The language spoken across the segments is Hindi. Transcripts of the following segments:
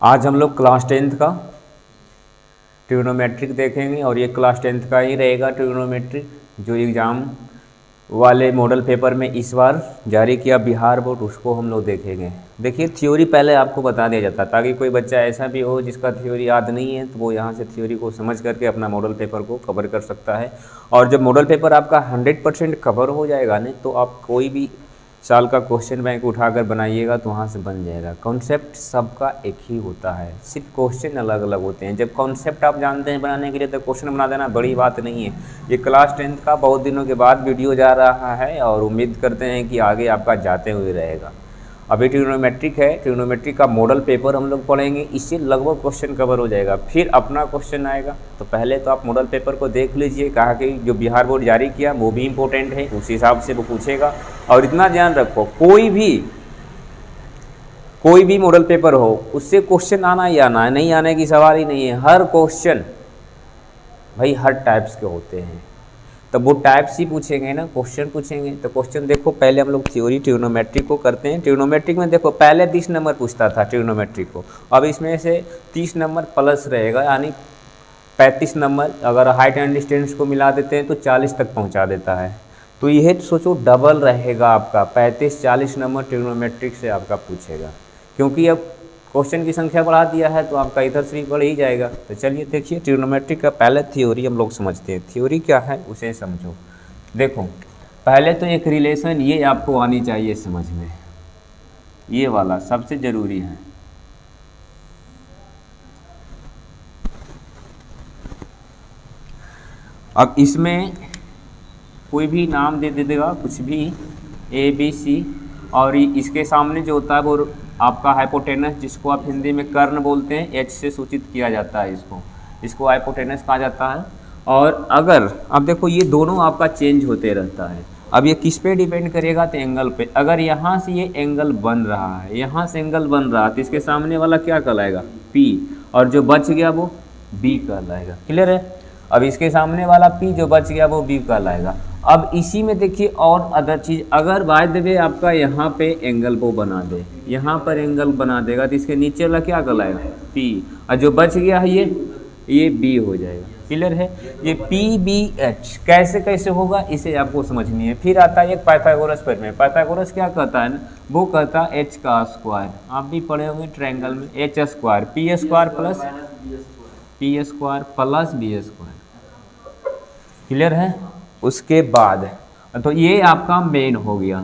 आज हम लोग क्लास 10th का ट्रिग्नोमेट्रिक देखेंगे और ये क्लास 10th का ही रहेगा ट्रिग्नोमेट्रिक, जो एग्ज़ाम वाले मॉडल पेपर में इस बार जारी किया बिहार बोर्ड, उसको हम लोग देखेंगे। देखिए थ्योरी पहले आपको बता दिया जाता है ताकि कोई बच्चा ऐसा भी हो जिसका थ्योरी याद नहीं है तो वो यहाँ से थ्योरी को समझ करके अपना मॉडल पेपर को कवर कर सकता है। और जब मॉडल पेपर आपका 100% कवर हो जाएगा नहीं तो आप कोई भी साल का क्वेश्चन बैंक उठाकर बनाइएगा तो वहाँ से बन जाएगा। कॉन्सेप्ट सबका एक ही होता है, सिर्फ क्वेश्चन अलग अलग होते हैं। जब कॉन्सेप्ट आप जानते हैं बनाने के लिए तो क्वेश्चन बना देना बड़ी बात नहीं है। ये क्लास 10th का बहुत दिनों के बाद वीडियो जा रहा है और उम्मीद करते हैं कि आगे आपका जाते हुए रहेगा। अभी ट्रिग्नोमेट्रिक है, ट्रिग्नोमेट्रिक का मॉडल पेपर हम लोग पढ़ेंगे, इससे लगभग क्वेश्चन कवर हो जाएगा। फिर अपना क्वेश्चन आएगा तो पहले तो आप मॉडल पेपर को देख लीजिए, कहा कि जो बिहार बोर्ड जारी किया वो भी इम्पोर्टेंट है, उस हिसाब से वो पूछेगा। और इतना ध्यान रखो कोई भी मॉडल पेपर हो उससे क्वेश्चन आना ही आना है, नहीं आने की सवाल ही नहीं है। हर क्वेश्चन भाई हर टाइप्स के होते हैं, तब वो टाइप्स ही पूछेंगे ना, क्वेश्चन पूछेंगे। तो क्वेश्चन देखो, पहले हम लोग थ्योरी ट्रिग्नोमेट्रिक को करते हैं। ट्रिग्नोमेट्रिक में देखो पहले 30 नंबर पूछता था ट्रिग्नोमेट्रिक को, अब इसमें से 30 नंबर प्लस रहेगा, यानी 35 नंबर। अगर हाइट एंड डिस्टेंस को मिला देते हैं तो 40 तक पहुंचा देता है। तो यह सोचो डबल रहेगा आपका, 35-40 नंबर ट्रिग्नोमेट्रिक से आपका पूछेगा, क्योंकि अब क्वेश्चन की संख्या बढ़ा दिया है तो आपका इधर से बढ़ ही जाएगा। तो चलिए देखिए ट्रिग्नोमेट्रिक का पहले थ्योरी हम लोग समझते हैं। थ्योरी क्या है उसे समझो। देखो पहले तो एक रिलेशन ये आपको आनी चाहिए समझ में, ये वाला सबसे ज़रूरी है। अब इसमें कोई भी नाम दे देगा, कुछ भी ABC, और इसके सामने जो होता है वो आपका हाइपोटेनस, जिसको आप हिंदी में कर्ण बोलते हैं, H से सूचित किया जाता है, इसको हाइपोटेनस कहा जाता है। और अगर अब देखो ये दोनों आपका चेंज होते रहता है। अब ये किस पे डिपेंड करेगा तो एंगल पे। अगर यहाँ से ये एंगल बन रहा है, यहाँ से एंगल बन रहा है तो इसके सामने वाला क्या कहलाएगा P, और जो बच गया वो B कहलाएगा। क्लियर है। अब इसके सामने वाला P जो बच गया वो B कहलाएगा। अब इसी में देखिए और अदर चीज़, अगर बाय द वे आपका यहाँ पे एंगल वो बना दे, यहाँ पर एंगल बना देगा तो इसके नीचे वाला क्या कहलाएगा P, और जो बच गया है ये B हो जाएगा। क्लियर है। ये PBH कैसे कैसे होगा इसे आपको समझनी है। फिर आता है एक पाइथागोरस प्रमेय। पाइथागोरस क्या कहता है ना, वो कहता है H का स्क्वायर, आप भी पढ़े होंगे ट्रायंगल में, H square P square plus B square. Clear है। उसके बाद तो ये आपका मेन हो गया।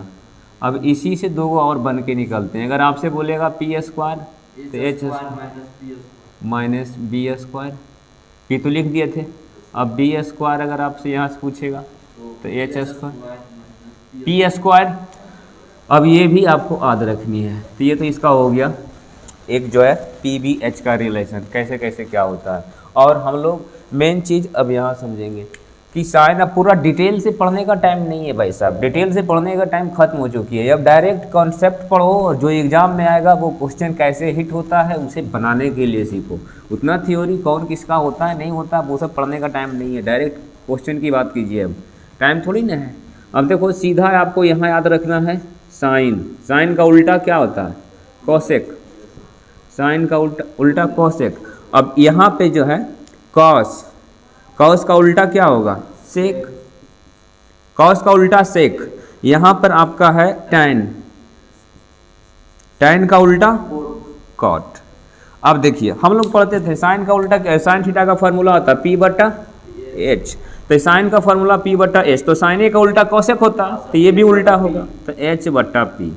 अब इसी से दो और बन के निकलते हैं। अगर आपसे बोलेगा P स्क्वायर तो H minus B square, P तो लिख दिए थे। अब B स्क्वायर अगर आपसे यहाँ से पूछेगा तो H स्क्वायर P स्क्वायर। अब ये भी आपको याद रखनी है। तो ये तो इसका हो गया एक जो है PBH का रिलेशन, कैसे कैसे क्या होता है। और हम लोग मेन चीज़ अब यहाँ समझेंगे कि साइन, अब पूरा डिटेल से पढ़ने का टाइम नहीं है भाई साहब, डिटेल से पढ़ने का टाइम खत्म हो चुकी है। अब डायरेक्ट कॉन्सेप्ट पढ़ो और जो एग्जाम में आएगा वो क्वेश्चन कैसे हिट होता है उसे बनाने के लिए सीखो। उतना थ्योरी कौन किसका होता है नहीं होता वो सब पढ़ने का टाइम नहीं है, डायरेक्ट क्वेश्चन की बात कीजिए। अब टाइम थोड़ी ना है। अब देखो सीधा आपको यहाँ याद रखना है साइन, साइन का उल्टा क्या होता है कॉसेक, साइन का उल्टा कॉसेक। अब यहाँ पे जो है कॉस, कॉस का उल्टा क्या होगा सेक, कॉस का उल्टा सेक। यहाँ पर आपका है टैन, टैन का उल्टा कॉट। अब देखिए हम लोग पढ़ते थे साइन का उल्टा क्या, साइन थीटा का फॉर्मूला होता है P/H, तो साइन का फॉर्मूला P/H, तो साइन ए का उल्टा कॉसेक होता तो ये भी उल्टा होगा तो H/P,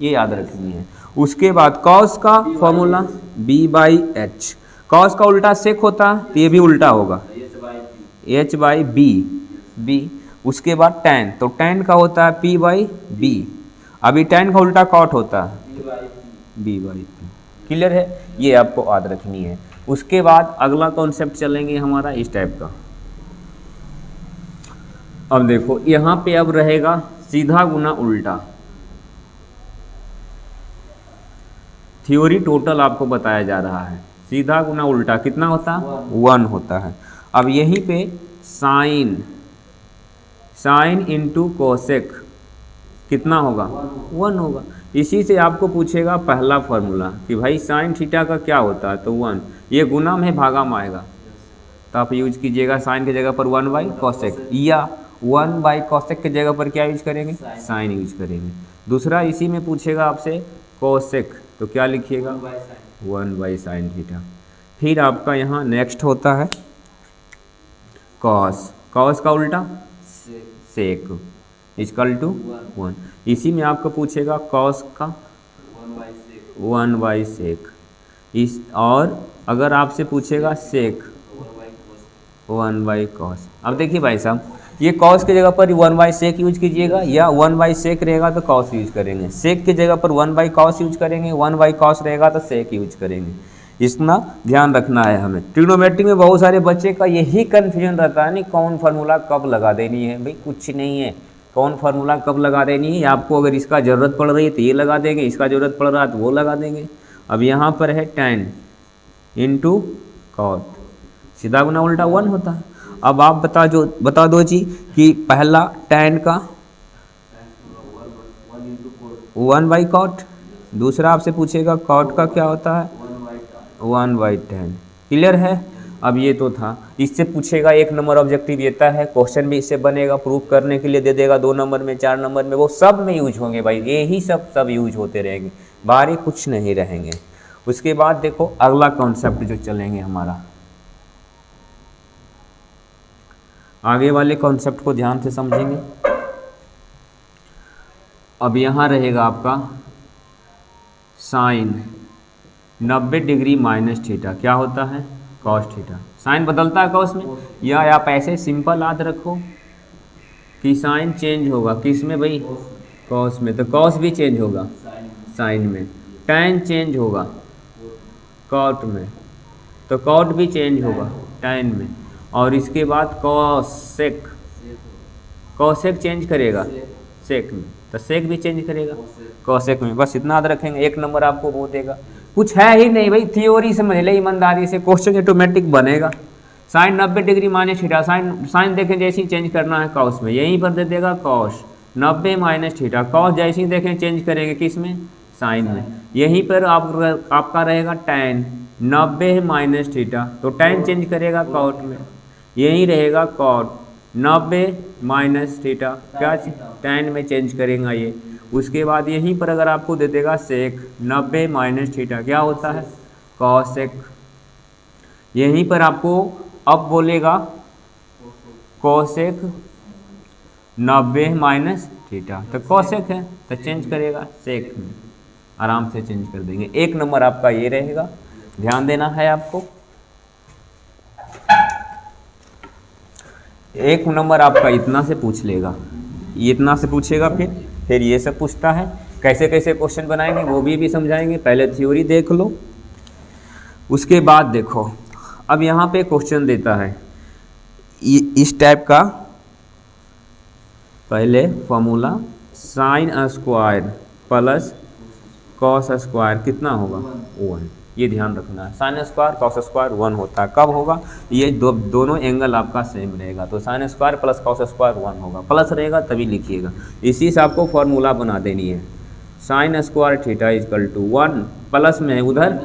ये याद रखनी है। उसके बाद कॉस का फॉर्मूला B/H, कॉस का उल्टा सेक होता तो ये भी उल्टा होगा H/B। उसके बाद टैन, तो टैन का होता है P/B। अभी टैन का उल्टा कॉट होता है B/P। क्लियर है, ये आपको याद रखनी है। उसके बाद अगला कॉन्सेप्ट चलेंगे हमारा इस टाइप का। अब देखो यहाँ पे अब रहेगा सीधा गुना उल्टा। थ्योरी टोटल आपको बताया जा रहा है, सीधा गुना उल्टा कितना होता है 1 होता है। अब यहीं पे साइन, साइन इंटू कोसेक, कितना होगा 1 होगा। इसी से आपको पूछेगा पहला फॉर्मूला कि भाई साइन थीटा का क्या होता है, तो 1, ये गुना में भागा में आएगा तो आप यूज कीजिएगा साइन की जगह पर 1 बाई कॉसेक, या 1 बाई कॉसेक की जगह पर क्या यूज करेंगे, साइन यूज करेंगे। दूसरा इसी में पूछेगा आपसे कोसेक, तो क्या लिखिएगा 1 बाई साइन थीटा। फिर आपका यहाँ नेक्स्ट होता है कॉस, कॉस का उल्टा सेक इक्वल टू 1। इसी में आपको पूछेगा कॉस का 1 बाई सेक इस, और अगर आपसे पूछेगा सेक 1 बाई कॉस। अब देखिए भाई साहब, ये कॉस की जगह पर 1 बाई सेक यूज कीजिएगा, या 1 बाई सेक रहेगा तो कॉस यूज करेंगे, सेक की जगह पर 1 बाई कॉस यूज करेंगे, 1 बाई कॉस रहेगा तो सेक यूज करेंगे। इतना ध्यान रखना है हमें। ट्रिग्नोमेट्री में बहुत सारे बच्चे का यही कन्फ्यूजन रहता है, नहीं कौन फार्मूला कब लगा देनी है। भाई कुछ नहीं है, कौन फार्मूला कब लगा देनी है, आपको अगर इसका ज़रूरत पड़ रही है तो ये लगा देंगे, इसका ज़रूरत पड़ रहा है तो वो लगा देंगे। अब यहाँ पर है tan इंटू कॉट, सीधा गुना उल्टा 1 होता है। अब आप बता दो जी कि पहला tan का 1 बाई कॉट, दूसरा आपसे पूछेगा कॉट का क्या होता है 1 बाई tan। क्लियर है। अब ये तो था, इससे पूछेगा 1 नंबर ऑब्जेक्टिव देता है, क्वेश्चन भी इससे बनेगा, प्रूफ करने के लिए दे देगा 2 नंबर में 4 नंबर में, वो सब में यूज होंगे भाई, यही सब यूज होते रहेंगे, बाहरी कुछ नहीं रहेंगे। उसके बाद देखो अगला कॉन्सेप्ट जो चलेंगे हमारा, आगे वाले कॉन्सेप्ट को ध्यान से समझेंगे। अब यहाँ रहेगा आपका साइन 90 डिग्री माइनस थीटा, क्या होता है कॉस थीटा। साइन बदलता है कॉस में, या आप ऐसे सिंपल याद रखो कि साइन चेंज होगा किस में भाई, कॉस में, तो कॉस भी चेंज होगा साइन में, टैन चेंज होगा कॉट में, तो कॉट भी चेंज होगा टैन में, और इसके बाद कॉसेक, कॉसेक चेंज करेगा सेक में, तो सेक भी चेंज करेगा कॉसेक में। बस इतना याद रखेंगे, 1 नंबर आपको वो देगा, कुछ है ही नहीं भाई, थ्योरी समझ ले ईमानदारी से, क्वेश्चन ऑटोमेटिक बनेगा। Sine 90 degree minus theta, sine देखें जैसे ही चेंज करना है कॉस में, यहीं पर दे देगा कॉस 90 माइनस थीटा, कॉस जैसे ही देखें चेंज करेंगे किस में, साइन में, यहीं पर आपका रहेगा टैन 90 माइनस थीटा, तो टैन चेंज करेगा कॉट में, यहीं रहेगा कॉट 90 माइनस थीटा, क्या टैन में चेंज करेगा ये। उसके बाद यहीं पर अगर आपको दे देगा सेक 90 माइनस थीटा, क्या होता है कॉसेक, यहीं पर आपको अब बोलेगा कोसेक 90 माइनस थीटा, तो कोसेक है तो चेंज करेगा सेक में, आराम से चेंज कर देंगे। 1 नंबर आपका ये रहेगा, ध्यान देना है आपको। 1 नंबर आपका इतना से पूछ लेगा, इतना से पूछेगा, फिर ये सब पूछता है, कैसे कैसे क्वेश्चन बनाएंगे वो भी समझाएंगे। पहले थ्योरी देख लो, उसके बाद देखो अब यहाँ पे क्वेश्चन देता है इस टाइप का, पहले formula sine square plus cos square कितना होगा 1, ये ध्यान रखना है। साइन स्क्वायर कॉस स्क्वायर 1 होता है, कब होगा, ये दोनों एंगल आपका सेम रहेगा, तो sine square plus cos square 1 होगा, प्लस रहेगा तभी लिखिएगा। इसी से आपको फॉर्मूला बना देनी है, sine square theta equal to 1, plus में उधर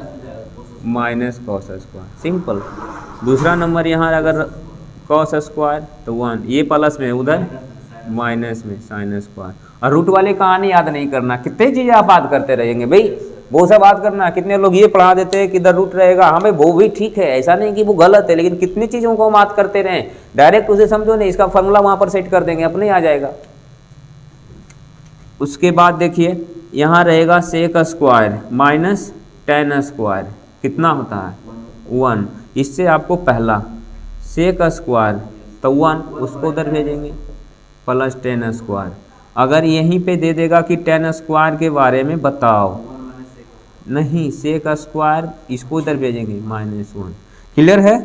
माइनस कॉस स्क्वायर, सिंपल। दूसरा नंबर यहाँ अगर कॉस स्क्वायर तो 1, ये प्लस में उधर माइनस में साइन स्क्वायर, और रूट वाले कहानी याद नहीं करना, कितने चीज़ें आप याद करते रहेंगे भाई, वो सब बात करना। कितने लोग ये पढ़ा देते हैं कि इधर रूट रहेगा, हाँ भाई वो भी ठीक है, ऐसा नहीं कि वो गलत है, लेकिन कितनी चीज़ों को हम याद करते रहें, डायरेक्ट उसे समझो नहीं, इसका फॉर्मूला वहाँ पर सेट कर देंगे, अपने आ जाएगा। उसके बाद देखिए यहाँ रहेगा sec square minus tan square, कितना होता है 1, इससे आपको पहला सेक स्क्वायर तो 1, उसको उधर भेजेंगे प्लस टेन स्क्वायर। अगर यहीं पे दे देगा कि टेन स्क्वायर के बारे में बताओ, नहीं सेक स्क्वायर इसको इधर भेजेंगे -1। क्लियर है,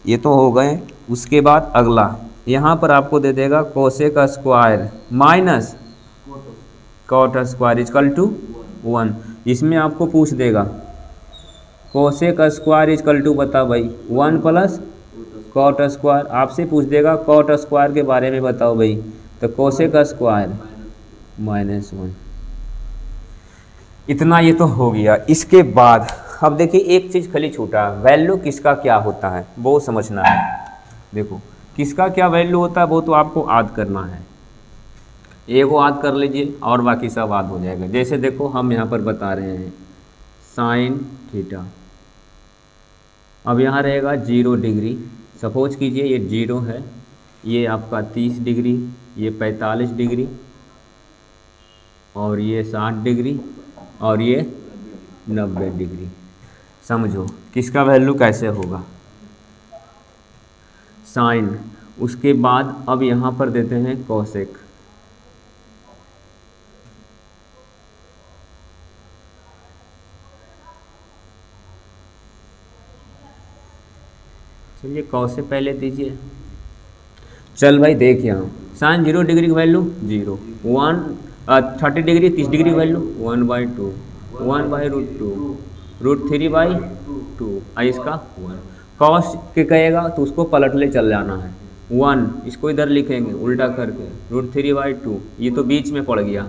ये तो हो गए। उसके बाद अगला यहाँ पर आपको दे देगा cosec square minus cot square equal to 1। इसमें आपको पूछ देगा कोसेक स्क्वायर इक्वल टू बता भाई 1 प्लस कॉट स्क्वायर, आपसे पूछ देगा कॉट स्क्वायर के बारे में बताओ भाई, तो कोसेक स्क्वायर -1। इतना ये तो हो गया। इसके बाद अब देखिए एक चीज़ खाली छूटा, वैल्यू किसका क्या होता है वो समझना है। देखो किसका क्या वैल्यू होता है वो तो आपको याद करना है, एगो याद कर लीजिए और बाकी सब याद हो जाएगा। जैसे देखो हम यहाँ पर बता रहे हैं साइन थीटा, अब यहाँ रहेगा 0 डिग्री। सपोज कीजिए ये 0 है, ये आपका 30 डिग्री, ये 45 डिग्री, और ये 60 डिग्री, और ये 90 डिग्री। समझो किसका वैल्यू कैसे होगा, साइन। उसके बाद अब यहाँ पर देते हैं कोसेक। चलिए कॉस से पहले दीजिए। चल भाई देख यहाँ साइन 0 डिग्री की वैल्यू 0, 30 डिग्री 30 डिग्री की वैल्यू 1/2, 1/√2, √3/2, इसका 1। कॉस के कहेगा तो उसको पलट ले चल जाना है, 1 इसको इधर लिखेंगे उल्टा करके, √3/2, ये तो बीच में पड़ गया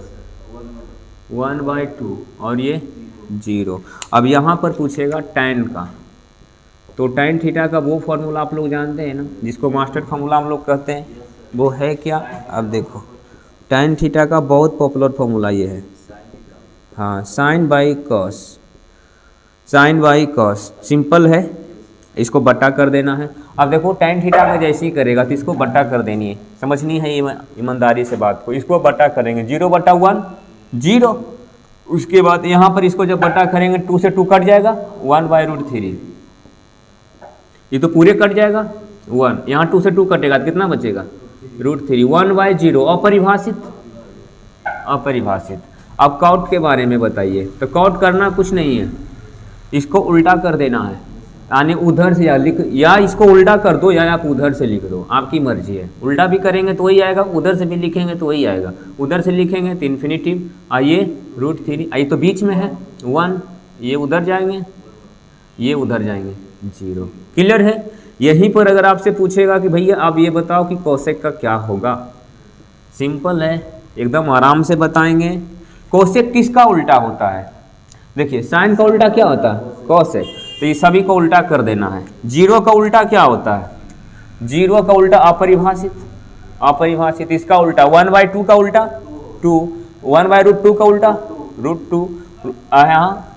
1/2, और ये 0। अब यहाँ पर पूछेगा tan का, तो tan थीटा का वो फॉर्मूला आप लोग जानते हैं ना, जिसको मास्टर फार्मूला हम लोग कहते हैं, वो है क्या। अब देखो tan थीटा का बहुत पॉपुलर फार्मूला ये है, हाँ, साइन बाई कॉस। सिंपल है, इसको बट्टा कर देना है। अब देखो tan थीटा का जैसे ही करेगा तो इसको बट्टा कर देनी है, समझनी है ईमानदारी से बात को। इसको बट्टा करेंगे 0/1 0, उसके बाद यहाँ पर इसको जब बट्टा करेंगे 2 से 2 कट जाएगा, 1/√3, ये तो पूरे कट जाएगा 1, यहाँ 2 से 2 कटेगा तो कितना बचेगा √3, 1/0, अपरिभाषित। अब कॉट के बारे में बताइए, तो कॉट करना कुछ नहीं है, इसको उल्टा कर देना है, यानी उधर से या इसको उल्टा कर दो या आप उधर से लिख दो, आपकी मर्जी है। उल्टा भी करेंगे तो वही आएगा, उधर से भी लिखेंगे तो वही आएगा। उधर से लिखेंगे तो इन्फिनिटिव, आइए √3, आइए तो बीच में है 1, ये उधर जाएंगे, ये उधर जाएंगे 0। क्लियर है। यहीं पर अगर आपसे पूछेगा कि भैया आप ये बताओ कि कोसेक का क्या होगा, सिंपल है, एकदम आराम से बताएंगे। कोसेक किसका उल्टा होता है, देखिए साइन का उल्टा क्या होता है कोसेक, तो ये सभी को उल्टा कर देना है। 0 का उल्टा क्या होता है, 0 का उल्टा अपरिभाषित। इसका उल्टा 1/2 का उल्टा 2, 1/√2 का उल्टा √2, यहाँ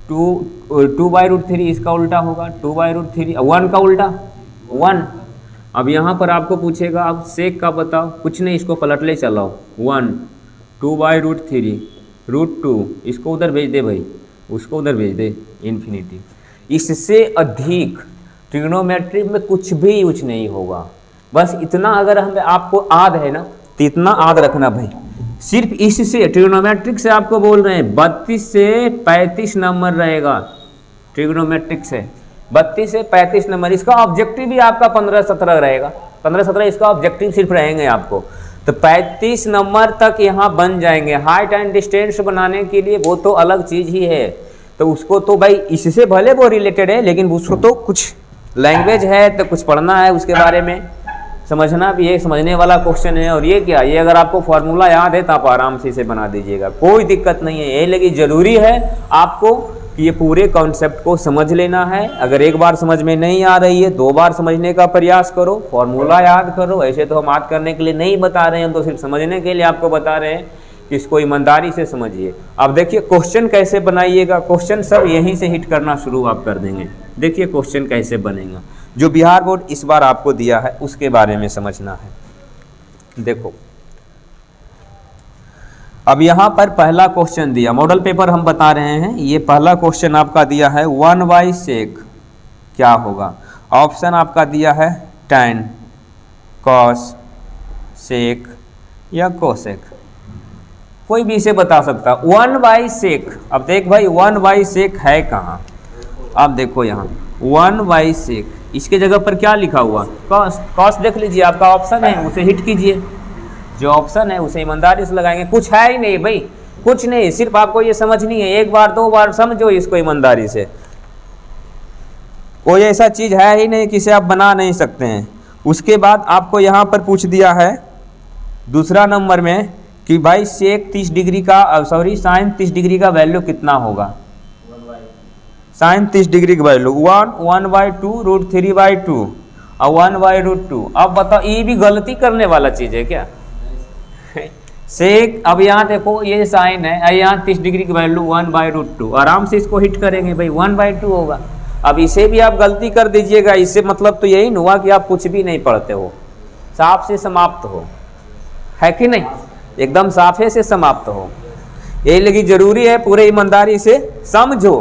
2/√3, इसका उल्टा होगा 2/√3, 1 का उल्टा 1। अब यहाँ पर आपको पूछेगा अब सेक का बताओ, कुछ नहीं, इसको पलट ले चलाओ, 1 2/√3, √2, इसको उधर भेज दे भाई, उसको उधर भेज दे, इन्फिनिटी। इससे अधिक ट्रिग्नोमेट्री में कुछ भी यूज नहीं होगा। बस इतना अगर हमें आपको याद है ना, तो इतना याद रखना भाई, सिर्फ इससे ट्रिग्नोमेट्रिक से आपको बोल रहे हैं 32 से 35 नंबर रहेगा। ट्रिग्नोमेट्रिक से 32 से 35 नंबर, इसका ऑब्जेक्टिव भी आपका 15-17 रहेगा, 15-17 इसका ऑब्जेक्टिव सिर्फ रहेंगे आपको, तो 35 नंबर तक यहाँ बन जाएंगे। हाइट एंड डिस्टेंस बनाने के लिए वो तो अलग चीज़ ही है, तो उसको तो भाई इससे भले वो रिलेटेड है, लेकिन उसको तो कुछ लैंग्वेज है तो कुछ पढ़ना है, उसके बारे में समझना भी है, समझने वाला क्वेश्चन है। और ये क्या, ये अगर आपको फॉर्मूला याद है तो आप आराम से इसे बना दीजिएगा, कोई दिक्कत नहीं है। ये लेकिन ज़रूरी है आपको कि ये पूरे कॉन्सेप्ट को समझ लेना है। अगर एक बार समझ में नहीं आ रही है 2 बार समझने का प्रयास करो, फॉर्मूला याद करो। ऐसे तो हम याद करने के लिए नहीं बता रहे हैं, हम तो सिर्फ समझने के लिए आपको बता रहे हैं कि इसको ईमानदारी से समझिए। अब देखिए क्वेश्चन कैसे बनाइएगा, क्वेश्चन सब यहीं से हिट करना शुरू आप कर देंगे। देखिए क्वेश्चन कैसे बनेगा, जो बिहार बोर्ड इस बार आपको दिया है उसके बारे में समझना है। देखो अब यहाँ पर पहला क्वेश्चन दिया, मॉडल पेपर हम बता रहे हैं, ये पहला क्वेश्चन आपका दिया है 1/sec क्या होगा। ऑप्शन आपका दिया है tan, cos, sec या cosec, कोई भी इसे बता सकता। 1/sec, अब देख भाई 1/sec है कहाँ, अब देखो यहाँ 1/sec, इसके जगह पर क्या लिखा हुआ cos। cos देख लीजिए, आपका ऑप्शन है उसे हिट कीजिए, जो ऑप्शन है उसे ईमानदारी से लगाएंगे। कुछ है ही नहीं भाई, कुछ नहीं, सिर्फ आपको ये समझनी है, 1 बार 2 बार समझो इसको ईमानदारी से। कोई ऐसा चीज़ है ही नहीं कि इसे आप बना नहीं सकते हैं। उसके बाद आपको यहाँ पर पूछ दिया है दूसरा नंबर में कि भाई सेक 30 डिग्री का साइन 30 डिग्री का वैल्यू कितना होगा। साइन 30 डिग्री का वैल्यू 1/2 और 1/2। अब बताओ, ये भी गलती करने वाला चीज है क्या? सेक, अब यहाँ देखो ये साइन है, यहाँ 30 डिग्री की वैल्यू 1/2, आराम से इसको हिट करेंगे भाई 1/2 होगा। अब इसे भी आप गलती कर दीजिएगा, इससे मतलब तो यही हुआ कि आप कुछ भी नहीं पढ़ते हो, साफ से समाप्त हो, है कि नहीं? एकदम साफे से समाप्त हो। यही लगी जरूरी है, पूरे ईमानदारी से समझो,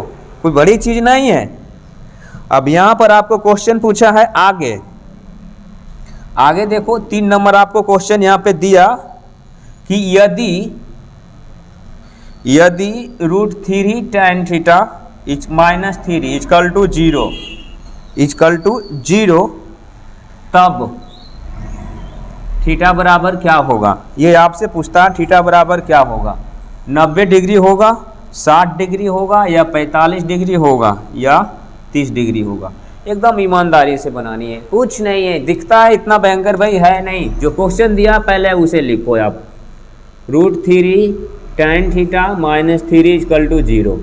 कोई बड़ी चीज नहीं है। अब यहां पर आपको क्वेश्चन पूछा है आगे। आगे देखो 3 नंबर आपको क्वेश्चन यहां पे दिया कि यदि √3 tan थीटा -3 इक्वल टू 0 तब थीटा बराबर क्या होगा। ये आपसे पूछता है थीटा बराबर क्या होगा, 90 डिग्री होगा, 60 डिग्री होगा, या 45 डिग्री होगा, या 30 डिग्री होगा। एकदम ईमानदारी से बनानी है, कुछ नहीं है। दिखता है इतना भयंकर भाई, है नहीं। जो क्वेश्चन दिया पहले उसे लिखो आप, √3 tan theta -3 equal to 0,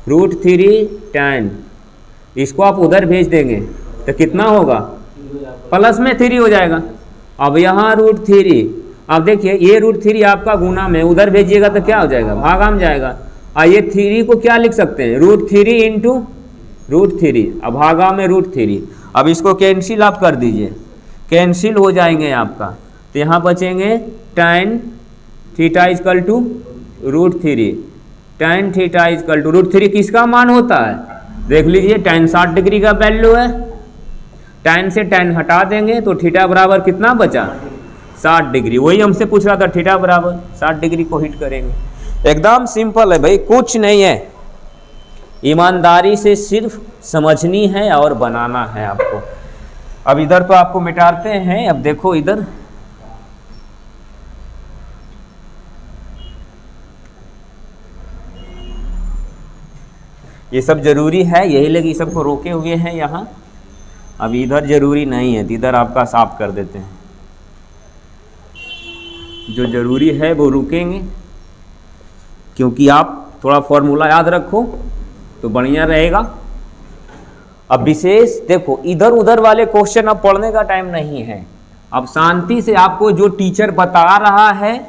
√3 tan, इसको आप उधर भेज देंगे तो कितना होगा, प्लस में 3 हो जाएगा। अब यहाँ √3, अब देखिए ये √3 आपका गुना में, उधर भेजिएगा तो क्या हो जाएगा, भागा में जाएगा। और ये 3 को क्या लिख सकते हैं, √3 इंटू √3, अब भागा में √3। अब इसको कैंसिल आप कर दीजिए, कैंसिल हो जाएंगे आपका, तो यहाँ बचेंगे tan theta equal to √3, tan theta equal to √3 किसका मान होता है, देख लीजिए tan 60 डिग्री का वैल्यू है, tan से tan हटा देंगे तो थीटा बराबर कितना बचा, 60 डिग्री। वही हमसे पूछ रहा था, थीटा बराबर 60 डिग्री को हिट करेंगे। एकदम सिंपल है भाई, कुछ नहीं है, ईमानदारी से सिर्फ समझनी है और बनाना है आपको। अब इधर तो आपको मिटाते हैं। अब देखो इधर, ये सब जरूरी है, यही लगी सबको रोके हुए हैं यहाँ। अब इधर जरूरी नहीं है, इधर आपका साफ कर देते हैं। जो जरूरी है वो रुकेंगे, क्योंकि आप थोड़ा फॉर्मूला याद रखो तो बढ़िया रहेगा। अब विशेष देखो, इधर उधर वाले क्वेश्चन अब पढ़ने का टाइम नहीं है। अब शांति से आपको जो टीचर बता रहा है,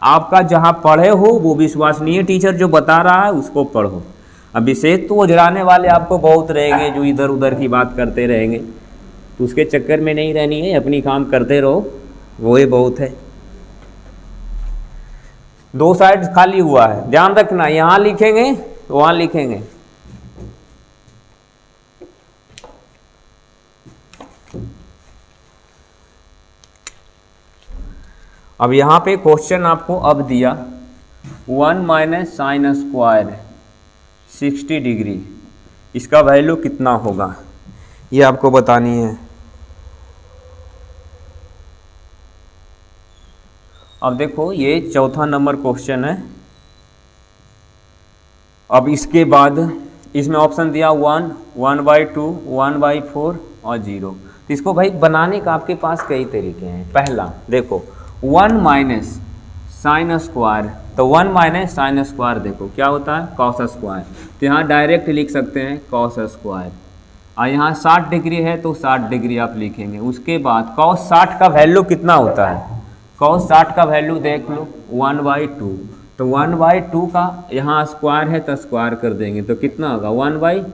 आपका जहाँ पढ़े हो वो विश्वसनीय टीचर जो बता रहा है उसको पढ़ो। अब विशेष तो उजराने वाले आपको बहुत रहेंगे, जो इधर उधर की बात करते रहेंगे, तो उसके चक्कर में नहीं रहनी है, अपनी काम करते रहो, वो ही बहुत है। 2 साइड खाली हुआ है, ध्यान रखना, यहाँ लिखेंगे तो वहाँ लिखेंगे। अब यहाँ पे क्वेश्चन आपको अब दिया 1 - sin स्क्वायर 60 डिग्री, इसका वैल्यू कितना होगा ये आपको बतानी है। अब देखो ये चौथा नंबर क्वेश्चन है। अब इसके बाद इसमें ऑप्शन दिया 1, 1/2, 1/4 और 0। तो इसको भाई बनाने का आपके पास कई तरीके हैं। पहला देखो 1 - sin स्क्वायर, तो 1 - sin स्क्वायर देखो क्या होता है, cos स्क्वायर, तो यहाँ डायरेक्ट लिख सकते हैं cos स्क्वायर। और यहाँ 60 डिग्री है तो 60 डिग्री आप लिखेंगे। उसके बाद cos 60 का वैल्यू कितना होता है, cos 60 का वैल्यू देख लो 1/2, तो 1/2 का यहाँ स्क्वायर है तो स्क्वायर कर देंगे तो कितना होगा 1/4,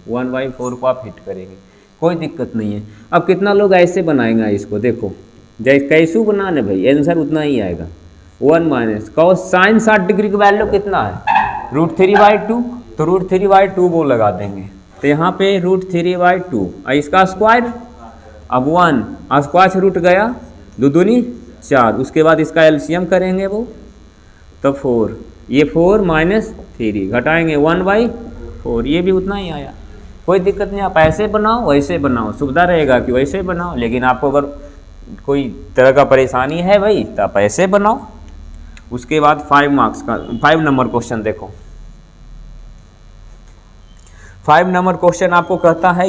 1/4 को आप हिट करेंगे, कोई दिक्कत नहीं है। अब कितना लोग ऐसे बनाएंगे इसको, देखो जैसे कैसू बनाने भाई, आंसर उतना ही आएगा। 1 - cos sin 60 डिग्री का वैल्यू कितना है, √3/2, तो √3/2 वो लगा देंगे, तो यहाँ पे √3/2 और इसका स्क्वायर, अब 1 स्क्वायर से रूट गया, 2 दूनी 4, उसके बाद इसका एलसीएम करेंगे वो, तो 4, ये 4 - 3 घटाएंगे 1/4, ये भी उतना ही आया, कोई दिक्कत नहीं। आप ऐसे बनाओ वैसे बनाओ, सुविधा रहेगा कि वैसे बनाओ, लेकिन आपको अगर कोई तरह का परेशानी है भाई तो आप ऐसे बनाओ। उसके बाद 5 मार्क्स का 5 नंबर क्वेश्चन देखो। 5 नंबर क्वेश्चन आपको कहता है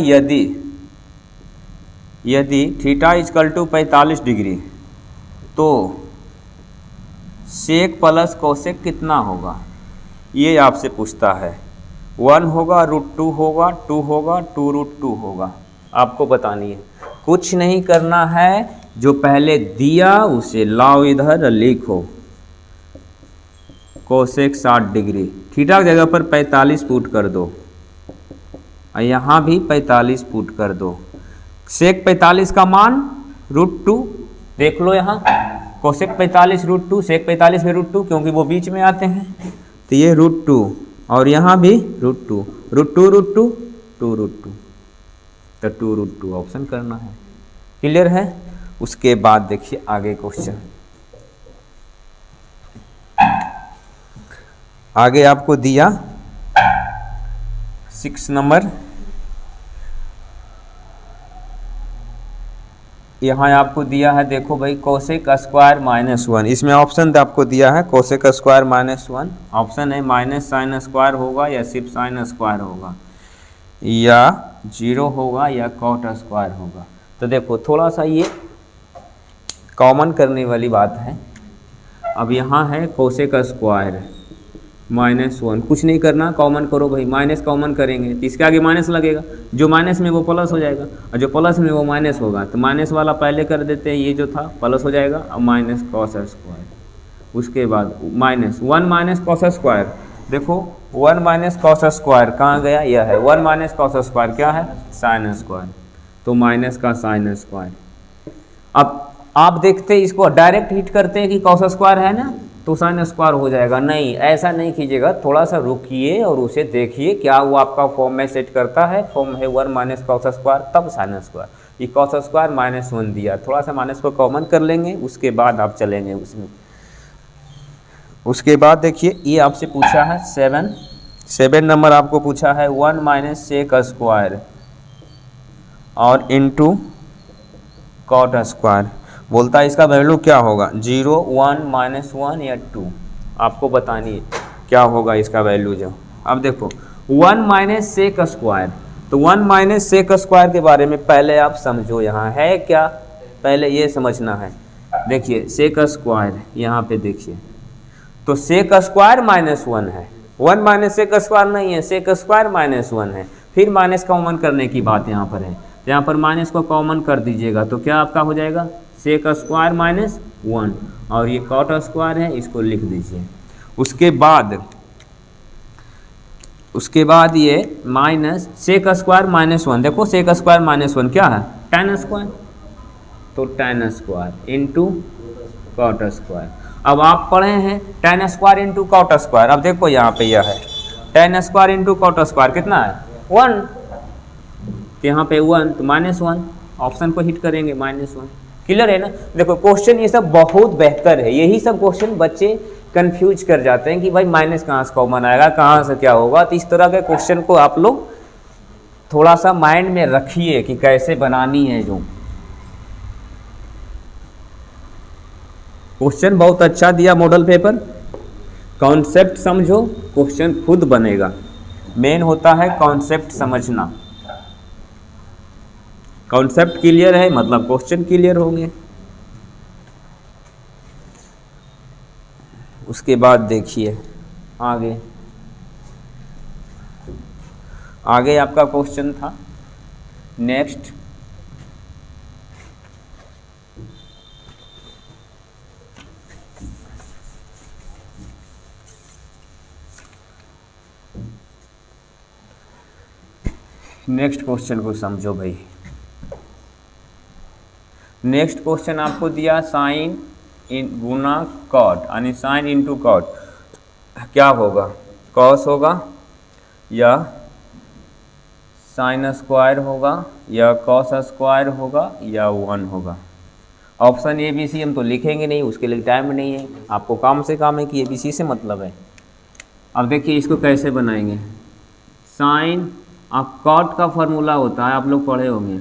यदि थीटा इक्वल टू 45 डिग्री तो सेक प्लस कोसेक कितना होगा, ये आपसे पूछता है। 1 होगा, √2 होगा, 2 होगा, 2√2 होगा, आपको बतानी है। कुछ नहीं करना है, जो पहले दिया उसे लाओ इधर लिखो। कोसेक 60 डिग्री, थीटा की जगह पर 45 पुट कर दो, और यहाँ भी 45 पुट कर दो। सेक 45 का मान √2 देख लो यहाँ, कोसेक 45 √2, सेक 45 में √2, क्योंकि वो बीच में आते हैं, तो ये √2 और यहाँ भी √2, √2 √2 2√2, तो 2√2 ऑप्शन करना है। क्लियर है? उसके बाद देखिए आगे क्वेश्चन, आगे आपको दिया 6 नंबर, यहाँ आपको दिया है, देखो भाई कोसेक स्क्वायर -1, इसमें ऑप्शन आपको दिया है कोसेक स्क्वायर -1, ऑप्शन है माइनस साइन स्क्वायर होगा या सिर्फ साइन स्क्वायर होगा, या 0 होगा या कॉट स्क्वायर होगा। तो देखो थोड़ा सा ये कॉमन करने वाली बात है। अब यहाँ है कोसेक स्क्वायर -1, कुछ नहीं करना, कॉमन करो भाई, माइनस कॉमन करेंगे तो इसके आगे माइनस लगेगा, जो माइनस में वो प्लस हो जाएगा, और जो प्लस में वो माइनस होगा, तो माइनस वाला पहले कर देते हैं, ये जो था प्लस हो जाएगा, और माइनस कॉस स्क्वायर, उसके बाद -1 माइनस कॉस स्क्वायर, देखो 1 माइनस कॉस स्क्वायर कहाँ गया, यह है 1 माइनस कॉस स्क्वायर क्या है, साइन स्क्वायर, तो माइनस का साइन स्क्वायर। अब आप देखते हैं इसको डायरेक्ट हिट करते हैं कि कॉस स्क्वायर है ना, तो साइन स्क्वायर हो जाएगा, नहीं ऐसा नहीं कीजिएगा, थोड़ा सा रुकिए और उसे देखिए क्या वो आपका फॉर्म में सेट करता है। फॉर्म है 1 माइनस कॉस स्क्वायर तब साइन स्क्वायर, ये कॉस स्क्वायर -1 दिया, थोड़ा सा माइनस को कॉमन कर लेंगे, उसके बाद आप चलेंगे उसमें। उसके बाद देखिए ये आपसे पूछा है 7 नंबर आपको पूछा है 1 माइनस सेक स्क्वायर और इंटू कॉट स्क्वायर, बोलता है इसका वैल्यू क्या होगा, 0 1 -1 या 2, आपको बतानी है क्या होगा इसका वैल्यू। जो अब देखो 1 माइनस सेक स्क्वायर, तो 1 माइनस सेक स्क्वायर के बारे में पहले आप समझो, यहाँ है क्या, पहले ये समझना है। देखिए सेक स्क्वायर यहाँ पे देखिए, तो सेक स्क्वायर -1 है, 1 माइनस सेक स्क्वायर नहीं है, सेक स्क्वायर -1 है, फिर माइनस कॉमन करने की बात यहाँ पर है, यहाँ पर माइनस को कॉमन कर दीजिएगा, तो क्या आपका हो जाएगा सेक स्क्वायर -1, और ये कॉट स्क्वायर है, इसको लिख दीजिए। उसके बाद ये माइनस सेक स्क्वायर -1, देखो सेक स्क्वायर -1 क्या है, tan स्क्वायर, तो tan square into cot square. अब आप पढ़े हैं tan square into cot square, अब देखो यहाँ पे यह है tan square into cot square कितना है 1, तो यहाँ पे 1 तो -1, ऑप्शन को हिट करेंगे -1। क्लियर है ना? देखो क्वेश्चन ये सब बहुत बेहतर है, यही सब क्वेश्चन बच्चे कंफ्यूज कर जाते हैं कि भाई माइनस कहाँ से कॉमन आएगा, कहाँ से क्या होगा, तो इस तरह के क्वेश्चन को आप लोग थोड़ा सा माइंड में रखिए कि कैसे बनानी है। जो क्वेश्चन बहुत अच्छा दिया मॉडल पेपर, कॉन्सेप्ट समझो, क्वेश्चन खुद बनेगा, मेन होता है कॉन्सेप्ट समझना। कॉन्सेप्ट क्लियर है मतलब क्वेश्चन क्लियर होंगे। उसके बाद देखिए आगे आपका क्वेश्चन था नेक्स्ट, क्वेश्चन को समझो भाई। नेक्स्ट क्वेश्चन आपको दिया साइन इन गुना कॉट, यानी साइन इंटू कॉट क्या होगा, कॉस होगा या साइन स्क्वायर होगा या कॉस स्क्वायर होगा या 1 होगा। ऑप्शन ABC हम तो लिखेंगे नहीं, उसके लिए टाइम नहीं है, आपको काम से काम है कि ABC से मतलब है। अब देखिए इसको कैसे बनाएंगे, साइन, अब कॉट का फॉर्मूला होता है, आप लोग पढ़े होंगे,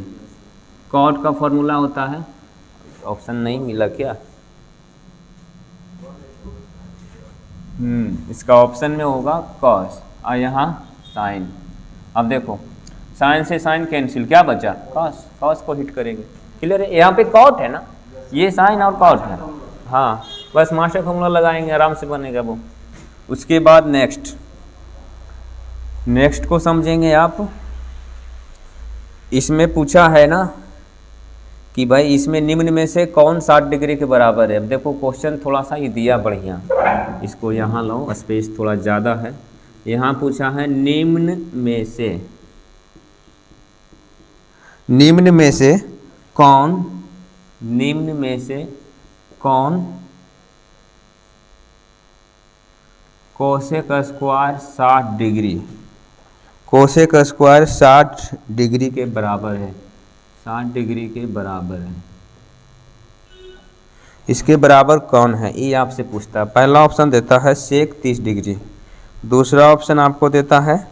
कॉट का फॉर्मूला होता है, ऑप्शन नहीं मिला क्या, इसका ऑप्शन में होगा कॉस और यहाँ साइन। अब देखो साइन से साइन कैंसिल, क्या बचा कॉस, कॉस को हिट करेंगे। क्लियर है? यहाँ पे कॉट है ना, ये साइन और कॉट है, हाँ बस मास्टर फॉर्मूला लगाएंगे, आराम से बनेगा वो। उसके बाद नेक्स्ट को समझेंगे आप। इसमें पूछा है ना कि भाई इसमें निम्न में से कौन 60 डिग्री के बराबर है। अब देखो क्वेश्चन थोड़ा सा ये दिया बढ़िया, इसको यहाँ लो, स्पेस थोड़ा ज़्यादा है। यहाँ पूछा है निम्न में से कौन कोसेक स्क्वायर 60 डिग्री के बराबर है, 60 डिग्री के बराबर है, इसके बराबर कौन है, ये आपसे पूछता है। पहला ऑप्शन देता है सेक 30 डिग्री, दूसरा ऑप्शन आपको देता है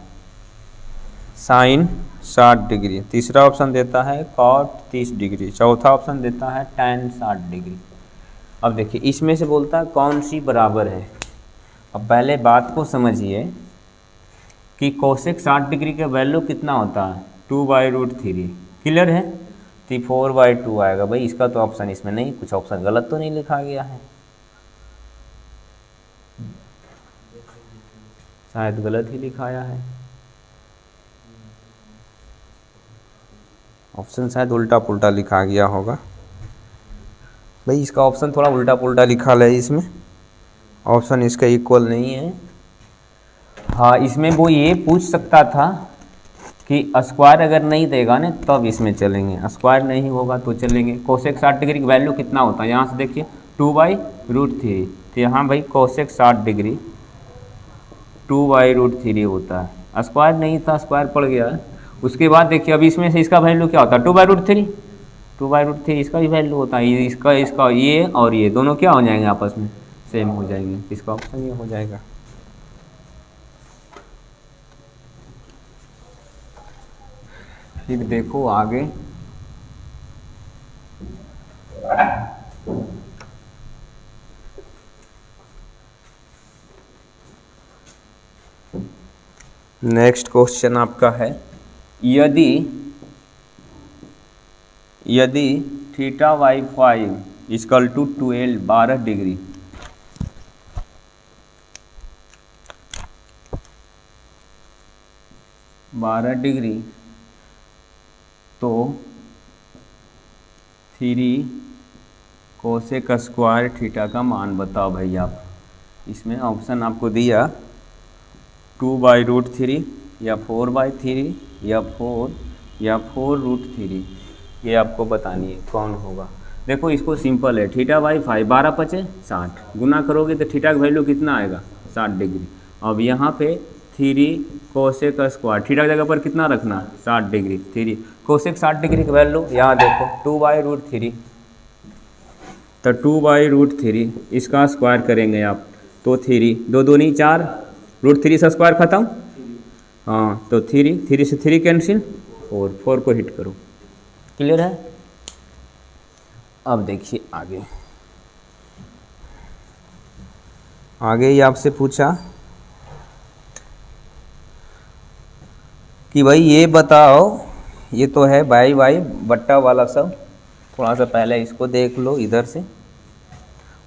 साइन 60 डिग्री, तीसरा ऑप्शन देता है कॉट 30 डिग्री, चौथा ऑप्शन देता है टैन 60 डिग्री। अब देखिए इसमें से बोलता है कौन सी बराबर है। अब पहले बात को समझिए कि कोसेक 60 डिग्री का वैल्यू कितना होता है, 2/√3। क्लियर है? तो 4/2 आएगा। भाई इसका तो ऑप्शन इसमें नहीं, कुछ ऑप्शन गलत तो नहीं लिखा गया है, शायद गलत ही लिखाया है, ऑप्शन शायद उल्टा पुल्टा लिखा गया होगा। भाई इसका ऑप्शन थोड़ा उल्टा पुल्टा लिखा है, इसमें ऑप्शन इसका इक्वल नहीं है। हाँ, इसमें वो ये पूछ सकता था कि स्क्वायर अगर नहीं देगा ना तब इसमें चलेंगे, स्क्वायर नहीं होगा तो चलेंगे। कोसेक 60 डिग्री की वैल्यू कितना होता है, यहाँ से देखिए 2/√3, तो यहाँ भाई कोसेक 60 डिग्री 2/√3 होता है, स्क्वायर नहीं था, स्क्वायर पड़ गया है। उसके बाद देखिए अब इसमें से इसका वैल्यू क्या होता है, 2/√3 इसका भी वैल्यू होता है, इसका ये और ये दोनों क्या हो जाएंगे, आपस में सेम हो जाएंगे, इसका ऑप्शन ये हो जाएगा। फिर देखो आगे, नेक्स्ट क्वेश्चन आपका है, यदि θ/5 = 12 डिग्री, तो 3 कोसेक स्क्वायर थीटा का मान बताओ भाई आप। इसमें ऑप्शन आपको दिया 2/√3 या 4/3 या 4√3, ये आपको बतानी है कौन होगा। देखो इसको सिंपल है, θ/5 12×5 60, गुना करोगे तो थीटा का वैल्यू कितना आएगा, 60 डिग्री। अब यहाँ पे 3 कोसेक स्क्वायर, थीटा की जगह पर कितना रखना, 60 डिग्री, 3 कोसेक 60 डिग्री का वैल्यू यहाँ देखो 2/√3, तो 2/√3 इसका स्क्वायर करेंगे आप तो 3, 2 दूनी 4, √3 से स्क्वायर खत्म, हाँ तो 3 से 3 कैंसिल, 4 को हिट करो। क्लियर है? अब देखिए आगे ही आपसे पूछा कि भाई ये बताओ, ये तो है बाई बट्टा वाला सब, थोड़ा सा पहले इसको देख लो इधर से।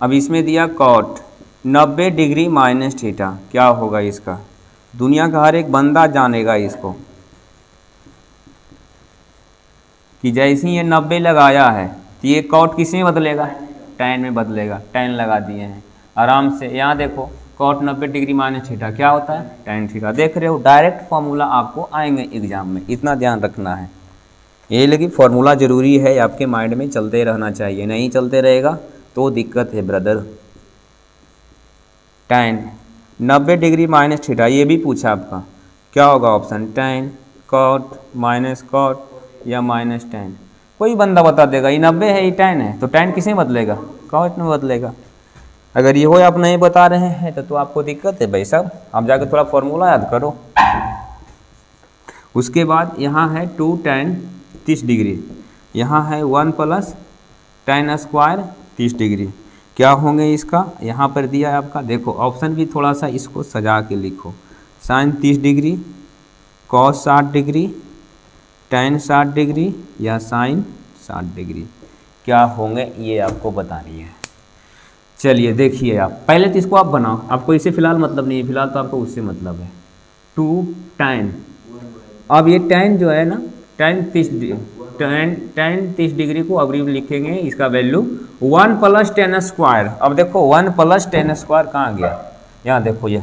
अब इसमें दिया कॉट 90 डिग्री माइनस थीटा, क्या होगा इसका, दुनिया का हर एक बंदा जानेगा इसको कि जैसे ही ये 90 लगाया है तो ये कॉट किस में बदलेगा, टैन में बदलेगा, टैन लगा दिए हैं आराम से। यहाँ देखो कॉट 90 डिग्री माइनस थीटा क्या होता है, टैन थीटा। देख रहे हो डायरेक्ट फार्मूला आपको आएंगे एग्जाम में, इतना ध्यान रखना है। ये लेकिन फार्मूला ज़रूरी है, आपके माइंड में चलते रहना चाहिए, नहीं चलते रहेगा तो दिक्कत है brother. Tan 90 degree minus theta, ये भी पूछा आपका, क्या होगा option, tan, cot, minus cot या माइनस टैन। कोई बंदा बता देगा ये 90 है ये टैन है, तो टैन किसे बदलेगा, कॉट में बदलेगा। अगर ये हो आप नहीं बता रहे हैं तो आपको दिक्कत है भाई साहब, आप जाकर थोड़ा फार्मूला याद करो। उसके बाद यहाँ है 2 tan 30 डिग्री, यहाँ है 1 + tan स्क्वायर 30 डिग्री, क्या होंगे इसका, यहाँ पर दिया है आपका। देखो ऑप्शन भी थोड़ा सा इसको सजा के लिखो, sine 30 degree, cos 60 degree, tan 60 degree या साइन 60 डिग्री, क्या होंगे ये आपको बतानी है। चलिए देखिए, आप पहले तो इसको आप बनाओ, आपको इससे फिलहाल मतलब नहीं है, फिलहाल तो आपको उससे मतलब है। 2 tan, अब ये tan जो है ना, tan 30 डिग्री को अब लिखेंगे इसका वैल्यू 1 + tan स्क्वायर। अब देखो 1 + tan स्क्वायर कहाँ गया, यहाँ देखो ये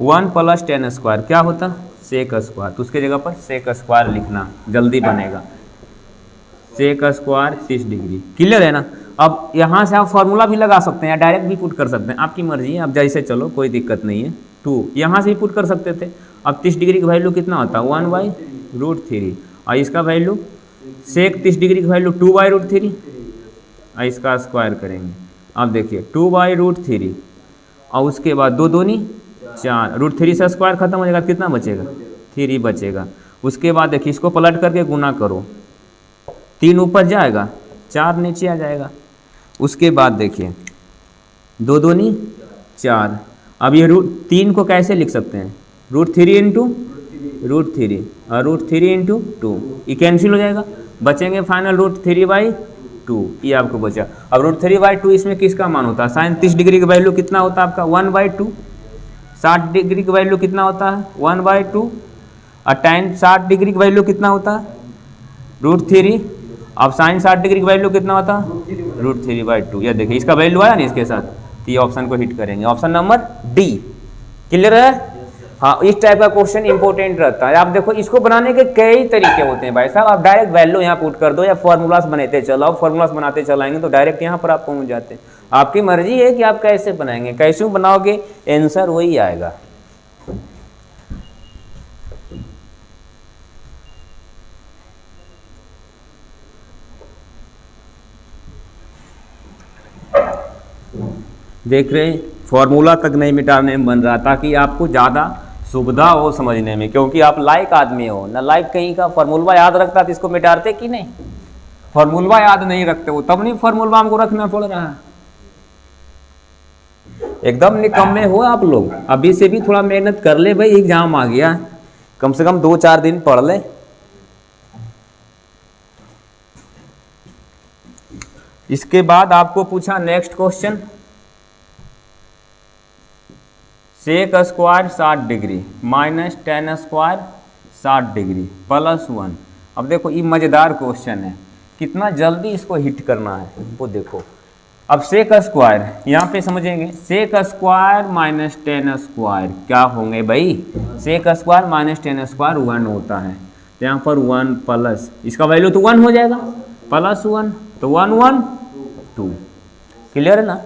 1 + tan स्क्वायर क्या होता, सेक स्क्वायर, तो उसके जगह पर सेक स्क्वायर लिखना, जल्दी बनेगा। सेक स्क्वायर 30 डिग्री, क्लियर है ना। अब यहाँ से आप फॉर्मूला भी लगा सकते हैं या डायरेक्ट भी पुट कर सकते हैं, आपकी मर्जी है, आप जैसे चलो कोई दिक्कत नहीं है। 2 यहाँ से भी पुट कर सकते थे। अब 30 डिग्री का वैल्यू कितना होता है 1/√3, और इसका वैल्यू सेक 30 डिग्री का वैल्यू 2/√3, और इसका स्क्वायर करेंगे। अब देखिए 2/√3, और उसके बाद 2 दूनी 4, √3 से स्क्वायर खत्म हो जाएगा, कितना बचेगा 3 बचेगा। उसके बाद देखिए इसको पलट करके गुना करो, 3 ऊपर जाएगा 4 नीचे आ जाएगा। उसके बाद देखिए 2 दूनी 4, अब ये √3 को कैसे लिख सकते हैं, √3 इंटू √3 और √3 इंटू 2, ये कैंसिल हो जाएगा, बचेंगे फाइनल √3/2, ये आपको बचा। अब √3/2 इसमें किसका मान होता है, साइन 30 डिग्री का वैल्यू कितना होता है आपका 1/2, 60 डिग्री का वैल्यू कितना होता है 1/2, और tan 60 डिग्री का वैल्यू कितना होता है √3, अब साइन 60 डिग्री का वैल्यू कितना होता है √3/2। यह देखिए इसका वैल्यू आया नहीं इसके साथ, तो ये ऑप्शन को हिट करेंगे, ऑप्शन नंबर डी, क्लियर है। हाँ, इस टाइप का क्वेश्चन इंपॉर्टेंट रहता है। आप देखो इसको बनाने के कई तरीके होते हैं भाई साहब, आप डायरेक्ट वैल्यू यहाँ पुट कर दो या फॉर्मूलास बनाते चलाओ, फॉर्मूलास बनाते चलाएंगे तो डायरेक्ट यहाँ पर आप पहुँच जाते हैं। आपकी मर्जी है कि आप कैसे बनाएंगे, कैसे बनाओगे आंसर वही आएगा। देख रहे हैं फॉर्मूला तक नहीं मिटाने में बन रहा, ताकि आपको ज़्यादा सुविधा हो समझने में, क्योंकि आप लाइक आदमी हो ना, लाइक कहीं का फॉर्मूला याद रखता तो इसको मिटाते कि नहीं, फॉर्मूला याद नहीं रखते हो तब नहीं फॉर्मूला हमको रखना पड़ रहा है। एकदम निकम्मे हो आप लोग, अभी से भी थोड़ा मेहनत कर ले भाई, एग्जाम आ गया, कम से कम 2-4 दिन पढ़ ले। इसके बाद आपको पूछा next question, sec square 60 degree minus tan square 60 degree +1। अब देखो ये मज़ेदार क्वेश्चन है, कितना जल्दी इसको हिट करना है वो देखो। अब सेक स्क्वायर यहाँ पे समझेंगे, sec square minus tan square क्या होंगे भाई, sec square minus tan square 1 होता है, तो यहाँ पर 1 प्लस इसका वैल्यू तो 1 हो जाएगा, +1 तो 1 1 2, क्लियर है ना।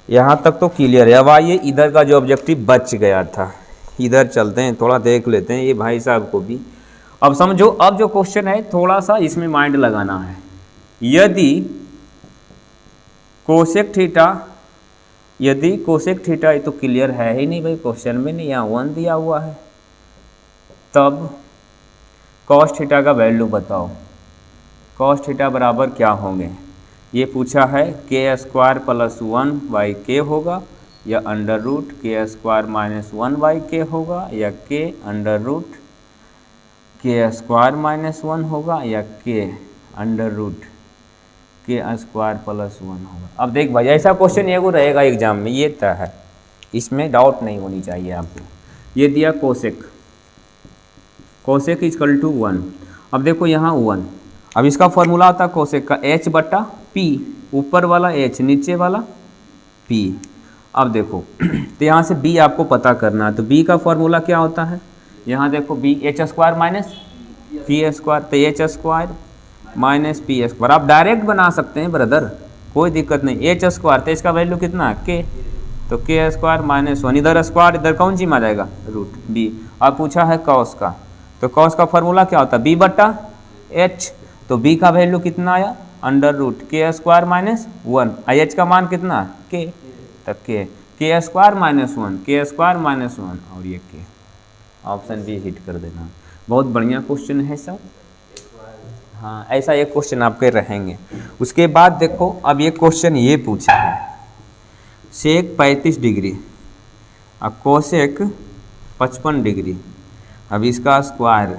यहाँ तक तो क्लियर है। अब आइए इधर का जो ऑब्जेक्टिव बच गया था, इधर चलते हैं, थोड़ा देख लेते हैं ये भाई साहब को भी। अब समझो, अब जो क्वेश्चन है थोड़ा सा इसमें माइंड लगाना है। यदि कोसेक थीटा, ये तो क्लियर है ही नहीं भाई, क्वेश्चन में नहीं, यहाँ 1 दिया हुआ है, तब कॉस थीटा का वैल्यू बताओ, कॉस थीटा बराबर क्या होंगे, ये पूछा है k² + 1/k होगा या √k² - 1/k होगा या k² - 1 होगा या k² + 1 होगा। अब देख भाई ऐसा क्वेश्चन एगो रहेगा एग्जाम में, ये तय है, इसमें डाउट नहीं होनी चाहिए आपको। ये दिया कोसेक = 1, अब देखो यहाँ 1, अब इसका फॉर्मूला होता है कोसेक का h/p, ऊपर वाला h नीचे वाला p। अब देखो तो यहाँ से b आपको पता करना है, तो b का फॉर्मूला क्या होता है, यहाँ देखो b h² - p², तो h² - p², आप डायरेक्ट बना सकते हैं ब्रदर, कोई दिक्कत नहीं। h² तो इसका वैल्यू कितना है k, तो k² - 1, इधर स्क्वायर, इधर कौन सी में आ जाएगा √b। अब पूछा है कॉस का, तो कॉस का फॉर्मूला क्या होता है b/h, तो b का वैल्यू कितना आया √k² - 1, h का मान कितना k, तो k² - 1 और ये k, ऑप्शन बी हिट कर देना। बहुत बढ़िया क्वेश्चन है सब, हाँ ऐसा एक क्वेश्चन आपके रहेंगे। उसके बाद देखो अब ये क्वेश्चन ये पूछा है, सेक 35 डिग्री और कोसेक 55 डिग्री, अब इसका स्क्वायर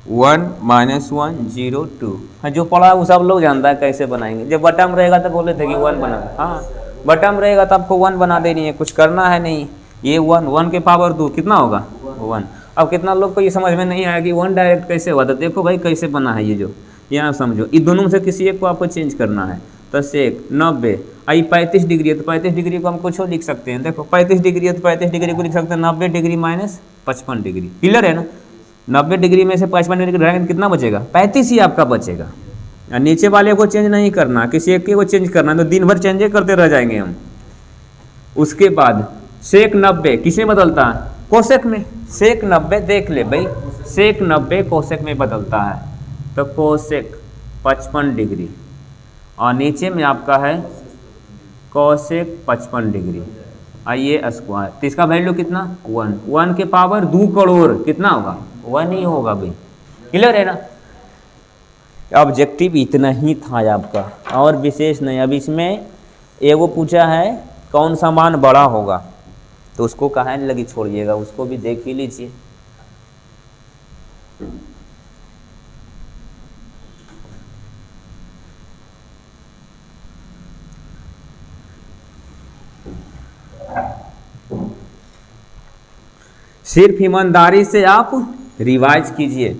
1 माइनस 1 0 2। हाँ, जो पढ़ा वो सब लोग जानता है कैसे बनाएंगे। जब बटम रहेगा तो बोले थे कि 1 बना, हाँ बटम रहेगा तो आपको 1 बना देनी है, कुछ करना है नहीं। ये 1 के पावर 2 कितना होगा 1। अब कितना लोग को ये समझ में नहीं आया कि 1 डायरेक्ट कैसे हुआ, तो देखो भाई कैसे बना है ये जो, यहाँ समझो, इन दोनों में से किसी एक को आपको चेंज करना है। तो सेक 90 आई 35 डिग्री है, तो 35 डिग्री को हम कुछ और लिख सकते हैं। देखो 35 डिग्री है तो 35 डिग्री को लिख सकते हैं 90 डिग्री माइनस 55 डिग्री। क्लियर है ना। 90 डिग्री में से 55 डिग्री रहेगा कितना बचेगा, 35 ही आपका बचेगा। और नीचे वाले को चेंज नहीं करना, किसी एक के को चेंज करना, तो दिन भर चेंज करते रह जाएंगे हम। उसके बाद सेक 90 किसे बदलता है, कोसेक में। सेक 90 देख ले भाई, सेक 90 कोसेक में बदलता है, तो कोसेक 55 डिग्री, और नीचे में आपका है कोसेक 55 डिग्री, आइए स्क्वायर। तो इसका वैल्यू कितना 1 के पावर 2 करोड़ कितना होगा 1 ही होगा भाई। क्लियर है ना। ऑब्जेक्टिव इतना ही था आपका, और विशेष नहीं। अब इसमें एगो पूछा है कौन सा मान बड़ा होगा, तो उसको कहा नहीं लगी छोड़िएगा, उसको भी देख ही लीजिए। सिर्फ ईमानदारी से आप रिवाइज कीजिए,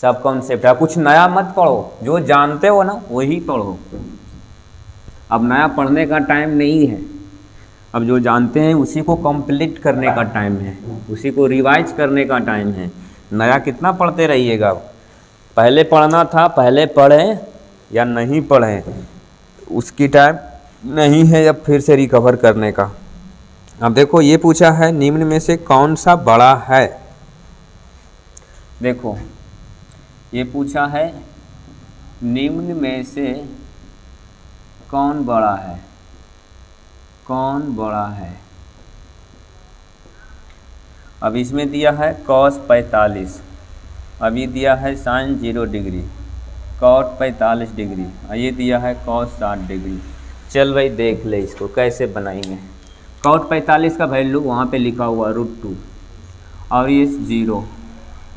सब कॉन्सेप्ट है, कुछ नया मत पढ़ो, जो जानते हो ना वही पढ़ो। अब नया पढ़ने का टाइम नहीं है, अब जो जानते हैं उसी को कंप्लीट करने का टाइम है, उसी को रिवाइज करने का टाइम है। नया कितना पढ़ते रहिएगा। पहले पढ़ना था, पहले पढ़ें या नहीं पढ़ें, उसकी टाइम नहीं है अब फिर से रिकवर करने का। अब देखो ये पूछा है निम्न में से कौन सा बड़ा है। देखो ये पूछा है निम्न में से कौन बड़ा है, कौन बड़ा है। अब इसमें दिया है cos 45, अभी दिया है sin 0 डिग्री, cot 45 डिग्री, और ये दिया है cos 60 डिग्री। चल भाई देख ले इसको कैसे बनाएंगे। cot 45 का वैल्यू वहाँ पे लिखा हुआ √2 और ये 0।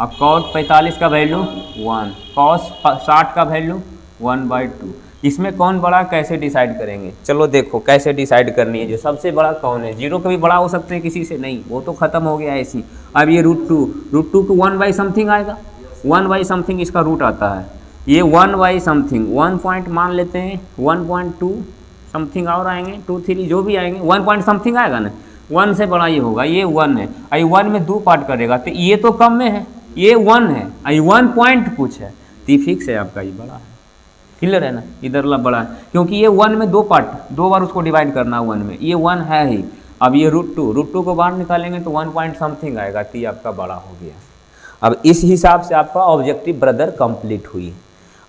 अब cot 45 का वैल्यू 1, cos 60 का वैल्यू 1/2। इसमें कौन बड़ा कैसे डिसाइड करेंगे, चलो देखो कैसे डिसाइड करनी है। जो सबसे बड़ा कौन है, 0 कभी बड़ा हो सकते हैं किसी से नहीं, वो तो ख़त्म हो गया ऐसी। अब ये √2 को 1/समथिंग आएगा, 1/समथिंग इसका रूट आता है। ये 1/समथिंग 1 पॉइंट मान लेते हैं, 1.2 समथिंग और आएंगे, 2 3 जो भी आएंगे 1 पॉइंट समथिंग आएगा ना, 1 से बड़ा ये होगा। ये 1 है, और 1 में 2 पार्ट करेगा, तो ये तो कम में है, ये 1 है, और 1 पॉइंट कुछ है, तो फिक्स है आपका ये बड़ा है। क्लियर है ना। इधर ला बड़ा है क्योंकि ये 1 में 2 पार्ट, 2 बार उसको डिवाइड करना 1 में, ये 1 है ही। अब ये √2 को बाहर निकालेंगे तो 1 पॉइंट समथिंग आएगा, तो ये आपका बड़ा हो गया। अब इस हिसाब से आपका ऑब्जेक्टिव ब्रदर कंप्लीट हुई।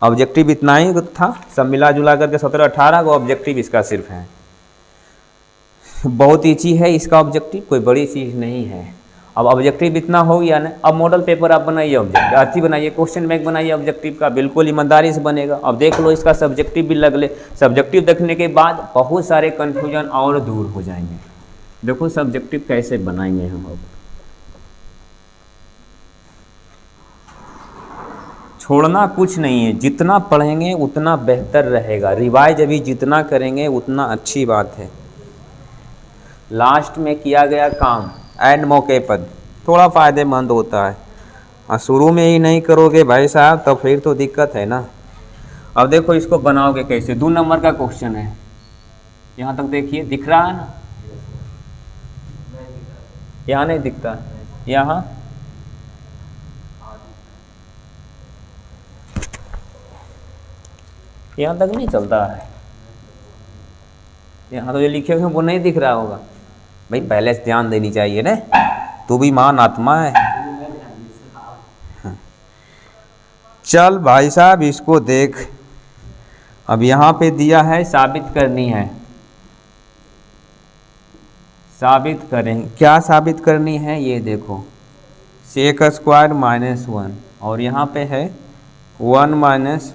ऑब्जेक्टिव इतना ही था, सब मिला जुला करके 17-18 का ऑब्जेक्टिव इसका सिर्फ है। बहुत ईजी है इसका ऑब्जेक्टिव, कोई बड़ी चीज़ नहीं है। अब ऑब्जेक्टिव इतना हो गया ना, अब मॉडल पेपर आप बनाइए, ऑब्जेक्टिव अच्छी बनाइए, क्वेश्चन बैंक बनाइए ऑब्जेक्टिव का, बिल्कुल ईमानदारी से बनेगा। अब देख लो इसका सब्जेक्टिव भी लग ले, सब्जेक्टिव देखने के बाद बहुत सारे कन्फ्यूजन और दूर हो जाएंगे। देखो सब्जेक्टिव कैसे बनाएंगे हम। अब छोड़ना कुछ नहीं है, जितना पढ़ेंगे उतना बेहतर रहेगा, रिवाइज अभी जितना करेंगे उतना अच्छी बात है। लास्ट में किया गया काम एंड मौके पर थोड़ा फ़ायदेमंद होता है, और शुरू में ही नहीं करोगे भाई साहब तो फिर तो दिक्कत है ना। अब देखो इसको बनाओगे कैसे, 2 नंबर का क्वेश्चन है, यहाँ तक देखिए, दिख रहा है ना, यहाँ नहीं दिखता, यहाँ तक नहीं चलता है, यहाँ तो जो लिखे हुए वो नहीं दिख रहा होगा। भाई पहले से ध्यान देनी चाहिए ना, तू भी महान आत्मा है। चल भाई साहब इसको देख, अब यहाँ पे दिया है साबित करनी है, साबित करें। क्या साबित करनी है ये देखो, सेक स्क्वायर -1, और यहाँ पे है 1 minus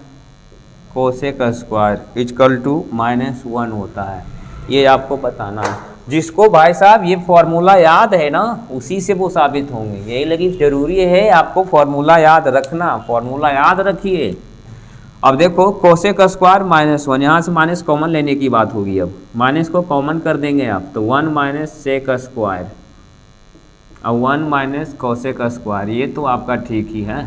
cosec square equal to -1 होता है, ये आपको बताना है। जिसको भाई साहब ये फॉर्मूला याद है ना उसी से वो साबित होंगे। यही लगी जरूरी है आपको फॉर्मूला याद रखना, फॉर्मूला याद रखिए। अब देखो कोसेक स्क्वायर -1, यहाँ से माइनस कॉमन लेने की बात होगी। अब माइनस को कॉमन कर देंगे आप तो 1 माइनस सेक स्क्वायर, अब 1 माइनस कोसेक स्क्वायर, ये तो आपका ठीक ही है।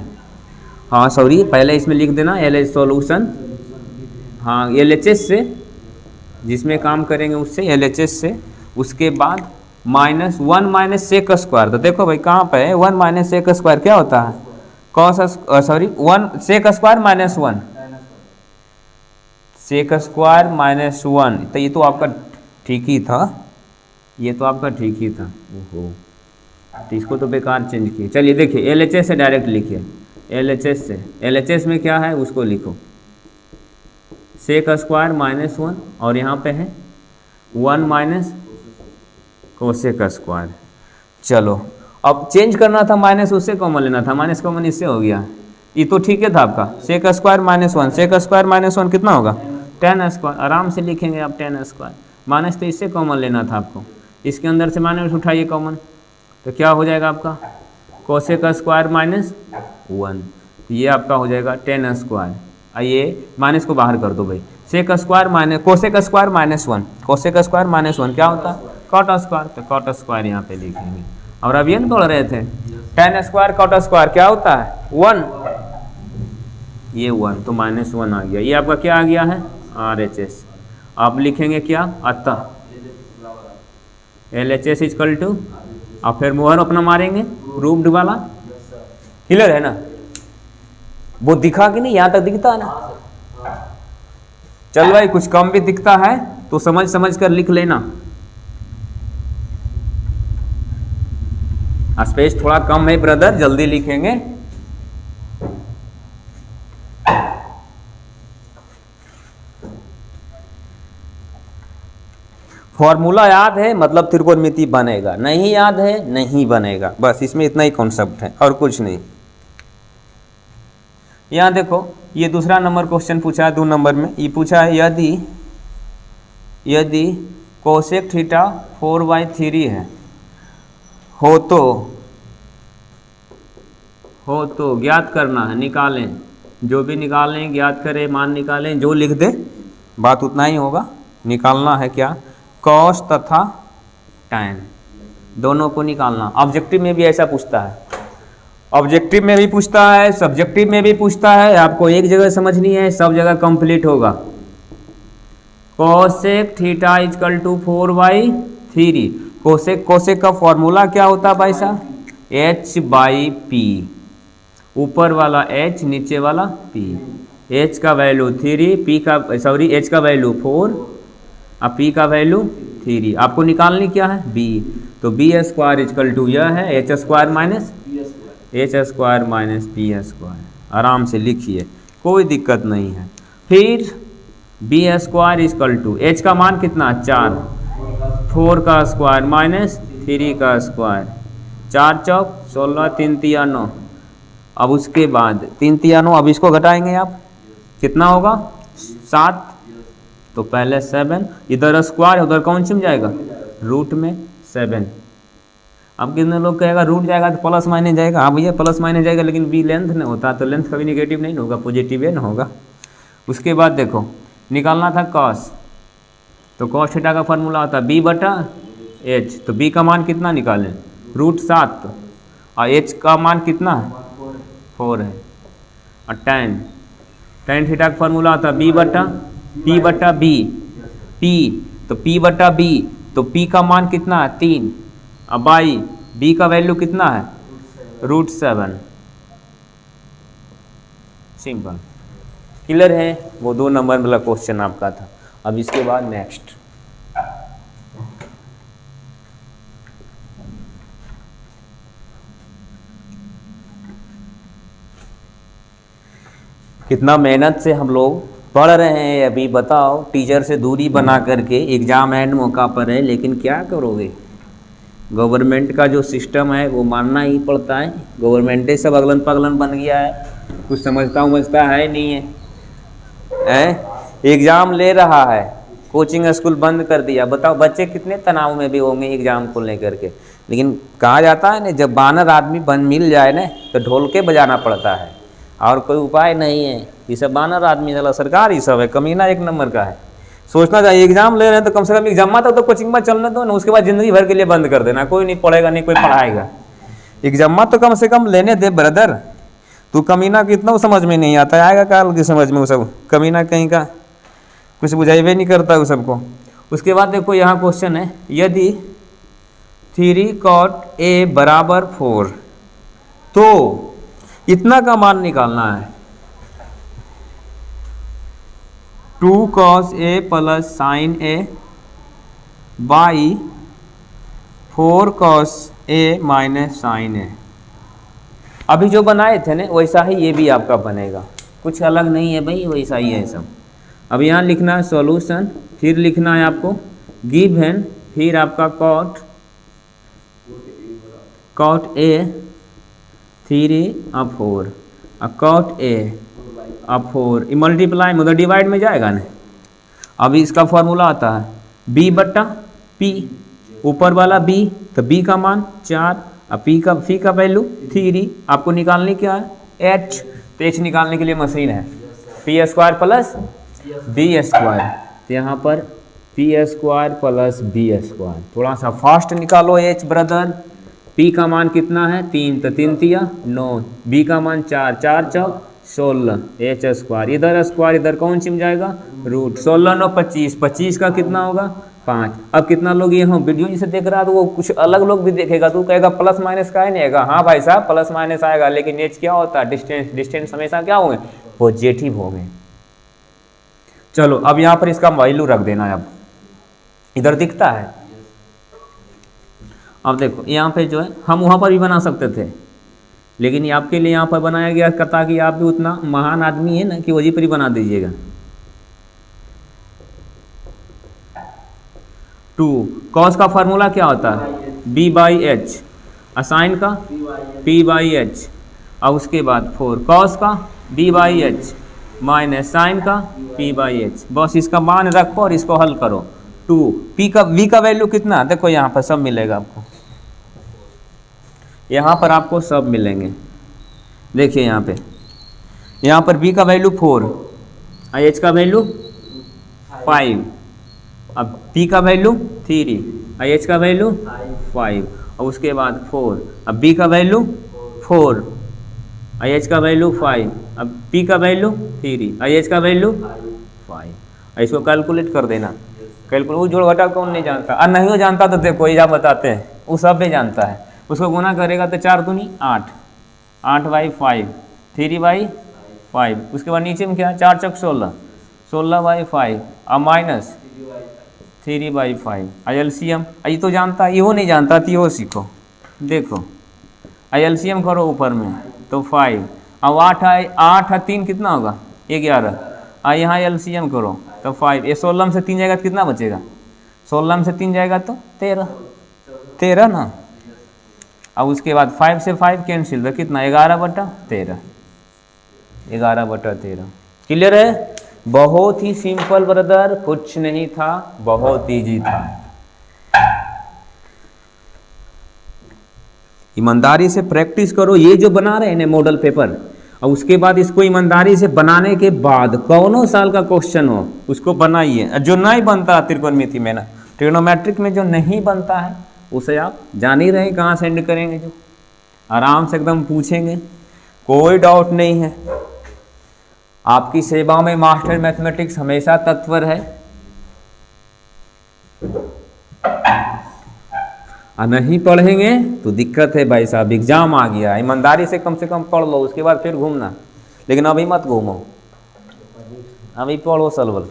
हाँ सॉरी, पहले इसमें लिख देना एल सॉल्यूशन, हाँ LHS से जिसमें काम करेंगे उससे LHS से। उसके बाद -1 माइनस सेक स्क्वायर, तो देखो भाई कहाँ पे है 1 माइनस सेक स्क्वायर क्या होता है cos, sorry 1 sec square -1 sec square -1, तो ये तो आपका ठीक ही था, ये तो आपका ठीक ही था। ओहो, तो इसको तो बेकार चेंज किए। चलिए देखिए LHS से डायरेक्ट लिखिए, LHS से, LHS में क्या है उसको लिखो, सेक स्क्वायर -1 और यहाँ पे है 1 माइनस कोसेक स्क्वायर। चलो अब चेंज करना था, माइनस उससे कॉमन लेना था, माइनस कॉमन इससे हो गया, ये तो ठीक है था आपका। सेक स्क्वायर -1, सेक स्क्वायर -1 कितना होगा tan स्क्वायर, आराम से लिखेंगे आप tan स्क्वायर। माइनस तो इससे कॉमन लेना था आपको, इसके अंदर से माइनस उठाइए कॉमन, तो क्या हो जाएगा आपका कोसेक स्क्वायर -1, ये आपका हो जाएगा tan स्क्वायर। आइए माइनस को बाहर कर दो भाई, sec square minus cosec square -1, cosec square -1 क्या होता है कॉट स्क्वायर, तो कॉट स्क्वायर यहाँ पे लिखेंगे। और अब ये नहीं तोड़ रहे थे tan स्क्वायर कॉट स्क्वायर क्या होता है 1, ये 1 तो -1 आ गया, ये आपका क्या आ गया है RHS। आप लिखेंगे क्या अतः LHS इक्वल टू, आप फिर मोहर अपना मारेंगे रूप्ड वाला, क्लियर है ना, वो दिखा कि नहीं, यहाँ तक दिखता है ना। चल भाई कुछ कम भी दिखता है तो समझ समझ कर लिख लेना, स्पेस थोड़ा कम है ब्रदर, जल्दी लिखेंगे। फॉर्मूला याद है मतलब त्रिकोणमिति बनेगा, नहीं याद है नहीं बनेगा, बस इसमें इतना ही कॉन्सेप्ट है और कुछ नहीं। यहाँ देखो ये दूसरा नंबर क्वेश्चन पूछा है 2 नंबर में, ये पूछा है यदि कोसेक थीटा 4/3 है हो तो ज्ञात करना है, निकालें, जो भी निकालें ज्ञात करें, मान निकालें, जो लिख दे बात उतना ही होगा। निकालना है क्या कॉस तथा tan दोनों को निकालना। ऑब्जेक्टिव में भी ऐसा पूछता है, ऑब्जेक्टिव में भी पूछता है, सब्जेक्टिव में भी पूछता है, आपको एक जगह समझनी है सब जगह कंप्लीट होगा। Cosec theta equal to 4/3, cosec का फॉर्मूला क्या होता है भाई साहब H/P, ऊपर वाला H नीचे वाला P, H का वैल्यू 3, H का वैल्यू 4 और P का वैल्यू 3। आपको निकालनी क्या है B, तो B स्क्वायर इक्वल टू यह है H square minus P square, आराम से लिखिए कोई दिक्कत नहीं है। फिर B square equal to H का मान कितना 4, 4 का स्क्वायर माइनस 3 का स्क्वायर, 4 चौक 16, 3 तिया 9। अब उसके बाद 3 तिया 9, अब इसको घटाएंगे आप कितना होगा 7, तो पहले 7, इधर स्क्वायर उधर कौन सी में जाएगा रूट में 7। अब कितने लोग कहेगा रूट जाएगा तो प्लस माइनस जाएगा, हाँ भैया प्लस माइनस जाएगा, लेकिन बी लेंथ नहीं होता तो लेंथ कभी निगेटिव नहीं होगा, पॉजिटिव है ना होगा। उसके बाद देखो निकालना था कॉस, तो कॉस थीटा का फॉर्मूला होता है B/H, तो B का मान कितना निकालें √7 और H का मान कितना है 4 है। और tan थीटा का फॉर्मूला होता है P/B, तो P/B, तो P का मान कितना है 3 और बाई B का वैल्यू कितना है √7। सिंपल, क्लियर है, वो 2 नंबर वाला क्वेश्चन आपका था। अब इसके बाद नेक्स्ट कितना मेहनत से हम लोग पढ़ रहे हैं अभी, बताओ टीचर से दूरी बना करके, एग्जाम एंड मौका पर है, लेकिन क्या करोगे, गवर्नमेंट का जो सिस्टम है वो मानना ही पड़ता है। गवर्नमेंट सब अगलन पगलन बन गया है, कुछ समझता है नहीं है, एग्जाम ले रहा है, कोचिंग स्कूल बंद कर दिया। बताओ बच्चे कितने तनाव में भी होंगे एग्जाम को लेकर के। लेकिन कहा जाता है ना, जब बानर आदमी बन मिल जाए ना तो ढोल के बजाना पड़ता है, और कोई उपाय नहीं है। ये सब बानर आदमी चला, सरकार ही सब है, कमीना एक नंबर का है। सोचना चाहिए एग्जाम ले रहे हैं तो कम से कम एग्जाम तक तो कोचिंग में चलने दो ना, उसके बाद जिंदगी भर के लिए बंद कर देना। कोई नहीं पढ़ेगा, नहीं कोई पढ़ाएगा। एग्जाम तो कम से कम लेने दे ब्रदर। तू कमीना कितना समझ में नहीं आता, आएगा काल की समझ में वो सब कमीना कहीं का, कुछ बुझाइबे नहीं करता वो सबको। उसके बाद देखो यहाँ क्वेश्चन है, यदि 3 cot A बराबर 4 तो इतना का मान निकालना है। 2 cos A plus sin A by 4 cos A minus sin A। अभी जो बनाए थे ना वैसा ही ये भी आपका बनेगा, कुछ अलग नहीं है भाई, वैसा ही है सब। अब यहाँ लिखना है सॉल्यूशन, फिर लिखना है आपको गिवन, फिर आपका cot A 3 और 4 और cot A और 4, ये मल्टीप्लाई मतलब डिवाइड में जाएगा ना। अभी इसका फॉर्मूला आता है b बट्टा p, ऊपर वाला b तो b का मान 4 और p का वैल्यू 3। आपको निकालने क्या है h, तो h निकालने के लिए मशीन है p square plus b square. तो यहाँ पर p square plus b square, थोड़ा सा फास्ट निकालो h ब्रदर। p का मान कितना है 3, तो 3 तिया 9, b का मान 4, 4 चौक 16, h स्क्वायर इधर स्क्वायर इधर कौन चिम जाएगा रूट, 16 9 25, 25 का कितना होगा 5। अब कितना लोग ये वीडियो जिसे देख रहा है तो वो कुछ अलग लोग भी देखेगा, तो कहेगा प्लस माइनस का ही नहीं आएगा। हाँ भाई साहब प्लस माइनस आएगा, लेकिन एच क्या होता है डिस्टेंस हमेशा क्या होंगे पॉजिटिव होंगे। चलो अब यहाँ पर इसका वैल्यू रख देना है। अब इधर दिखता है, अब देखो यहाँ पे जो है हम वहाँ पर भी बना सकते थे, लेकिन ये आपके लिए यहाँ पर बनाया गया ताकि आप भी उतना महान आदमी है ना कि वही पर ही बना दीजिएगा। 2 कॉस का फार्मूला क्या होता है b बाई एच, असाइन का p बाई एच, और उसके बाद 4 कॉस का b by H minus sine का p बाई एच। बस इसका मान रखो और इसको हल करो। 2 v का वैल्यू कितना, देखो यहाँ पर सब मिलेगा आपको, यहाँ पर आपको सब मिलेंगे। देखिए यहाँ पर b का वैल्यू 4 और h का वैल्यू 5, अब p का वैल्यू 3 और h का वैल्यू 5, और उसके बाद 4, अब b का वैल्यू 4 और h का वैल्यू 5, अब p का वैल्यू 3 और h का वैल्यू 5। इसको कैलकुलेट कर देना। कैलकुलेट वो जोड़ घटा कौन नहीं जानता, और नहीं हो जानता तो देखो ये बताते हैं, वो सब भी जानता है। उसको गुना करेगा तो 4 दूनी 8, 8 बाई 5, 3 बाई 5, उसके बाद नीचे में क्या है 4 चौक 16, 16 बाई 5 और माइनस 3 बाई 5। एलसीएम ये तो जानता है, ये नहीं जानता तो ये सीखो। देखो एलसीएम करो ऊपर में तो 5, अब 8 है, 8 है 3 कितना होगा 11, और यहाँ एलसीएम करो तो 5, ये 16 में से 3 जाएगा तो कितना बचेगा, 16 में से 3 जाएगा तो 13 ना। अब उसके बाद 5 से 5 कैंसिल, तो कितना 11/13, 11/13। क्लियर है, बहुत ही सिंपल ब्रदर, कुछ नहीं था, बहुत इजी था। ईमानदारी से प्रैक्टिस करो, ये जो बना रहे हैं ना मॉडल पेपर, और उसके बाद इसको ईमानदारी से बनाने के बाद कौनों साल का क्वेश्चन हो उसको बनाइए। जो नहीं बनता त्रिकोणमिति में ना, ट्रिग्नोमेट्रिक में जो नहीं बनता है उसे आप जान ही रहे कहाँ सेंड करेंगे, जो आराम से एकदम पूछेंगे, कोई डाउट नहीं है। आपकी सेवा में मास्टर मैथमेटिक्स हमेशा तत्पर है। और नहीं पढ़ेंगे तो दिक्कत है भाई साहब, एग्जाम आ गया। ईमानदारी से कम पढ़ लो, उसके बाद फिर घूमना, लेकिन अभी मत घूमो, अभी पढ़ो सलवल।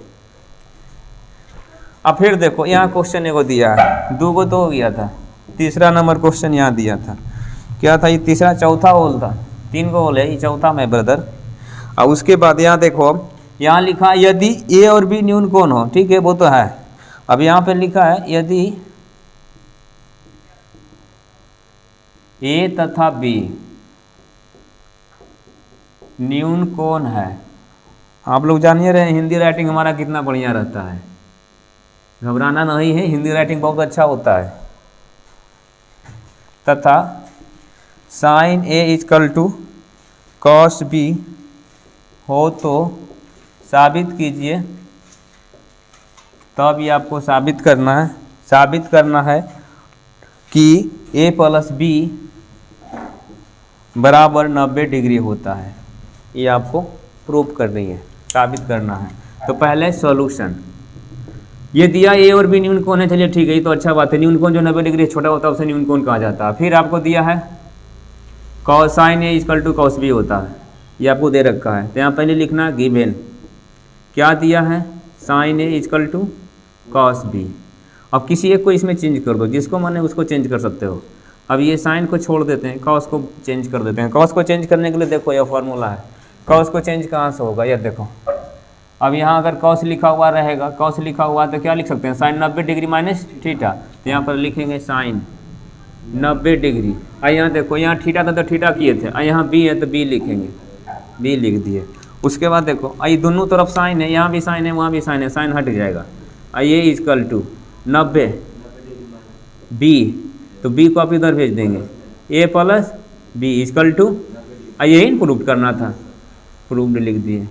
अब फिर देखो यहाँ क्वेश्चन एगो दिया है, 2 गो तो हो गया था, तीसरा नंबर क्वेश्चन यहाँ दिया था। क्या था ये, तीसरा चौथा होल था, 3 गो होल है, ये चौथा में ब्रदर। और उसके बाद यहाँ देखो, यहाँ लिखा यदि ए और बी न्यून कोण हो, ठीक है वो तो है। अब यहाँ पे लिखा है यदि ए तथा बी न्यून कोण है। आप लोग जानिए रहे हिंदी राइटिंग हमारा कितना बढ़िया रहता है, घबराना नहीं है, हिंदी राइटिंग बहुत अच्छा होता है। तथा sine A equal to cos B हो तो साबित कीजिए। तब ये आपको साबित करना है कि ए प्लस बी बराबर 90 डिग्री होता है। ये आपको प्रूफ करनी है, साबित करना है। तो पहले सॉल्यूशन, ये दिया ए और बी न्यून कोण है, चलिए ठीक है, ये तो अच्छा बात है। न्यून कोण जो 90 डिग्री छोटा होता है उसे न्यून कोण कहा जाता है। फिर आपको दिया है cos sine A equal to cos B होता है, ये आपको दे रखा है। तो यहाँ पहले लिखना गिवन, क्या दिया है, sine A equal to cos B. अब किसी एक को इसमें चेंज कर दो, जिसको मन है उसको चेंज कर सकते हो। अब ये साइन को छोड़ देते हैं, कॉस को चेंज कर देते हैं। कॉस को चेंज करने के लिए देखो यह फॉर्मूला है, कॉस को चेंज कहाँ से होगा, यह देखो। अब यहाँ अगर कॉस लिखा हुआ रहेगा, कॉस लिखा हुआ तो क्या लिख सकते हैं, साइन 90 डिग्री माइनस थीटा। तो यहाँ पर लिखेंगे साइन 90 डिग्री। यहाँ देखो, यहाँ थीटा था तो थीटा किए थे, यहाँ बी है तो बी लिखेंगे, बी लिख दिए। उसके बाद देखो ये दोनों तरफ साइन है, यहाँ भी साइन है वहाँ भी साइन है, साइन हट जाएगा। ये इक्वल टू 90 बी, तो बी को आप इधर भेज देंगे, ए प्लस बी इक्वल टू, यही प्रूफ करना था, प्रूफ्ड लिख दिए,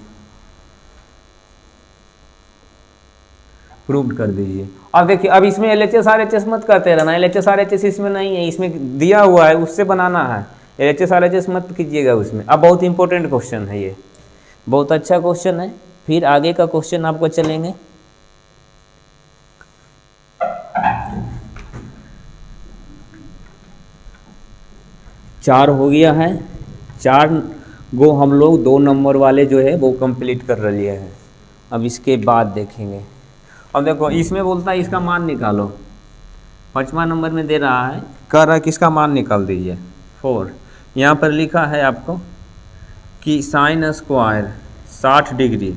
प्रूव्ड कर दीजिए। अब देखिए, अब इसमें एलएचएस आरएचएस मत करते रहना, एलएचएस आरएचएस इसमें नहीं है, इसमें दिया हुआ है उससे बनाना है, एलएचएस आरएचएस मत कीजिएगा उसमें। अब बहुत इंपॉर्टेंट क्वेश्चन है ये, बहुत अच्छा क्वेश्चन है। फिर आगे का क्वेश्चन आपको चलेंगे। चार हो गया है, 4 गो हम लोग 2 नंबर वाले जो है वो कंप्लीट कर लिए हैं। अब इसके बाद देखेंगे, अब देखो इसमें बोलता है इसका मान निकालो, 5वां नंबर में दे रहा है, कह रहा है कि इसका मान निकाल दीजिए 4। यहाँ पर लिखा है आपको कि sine square 60 degree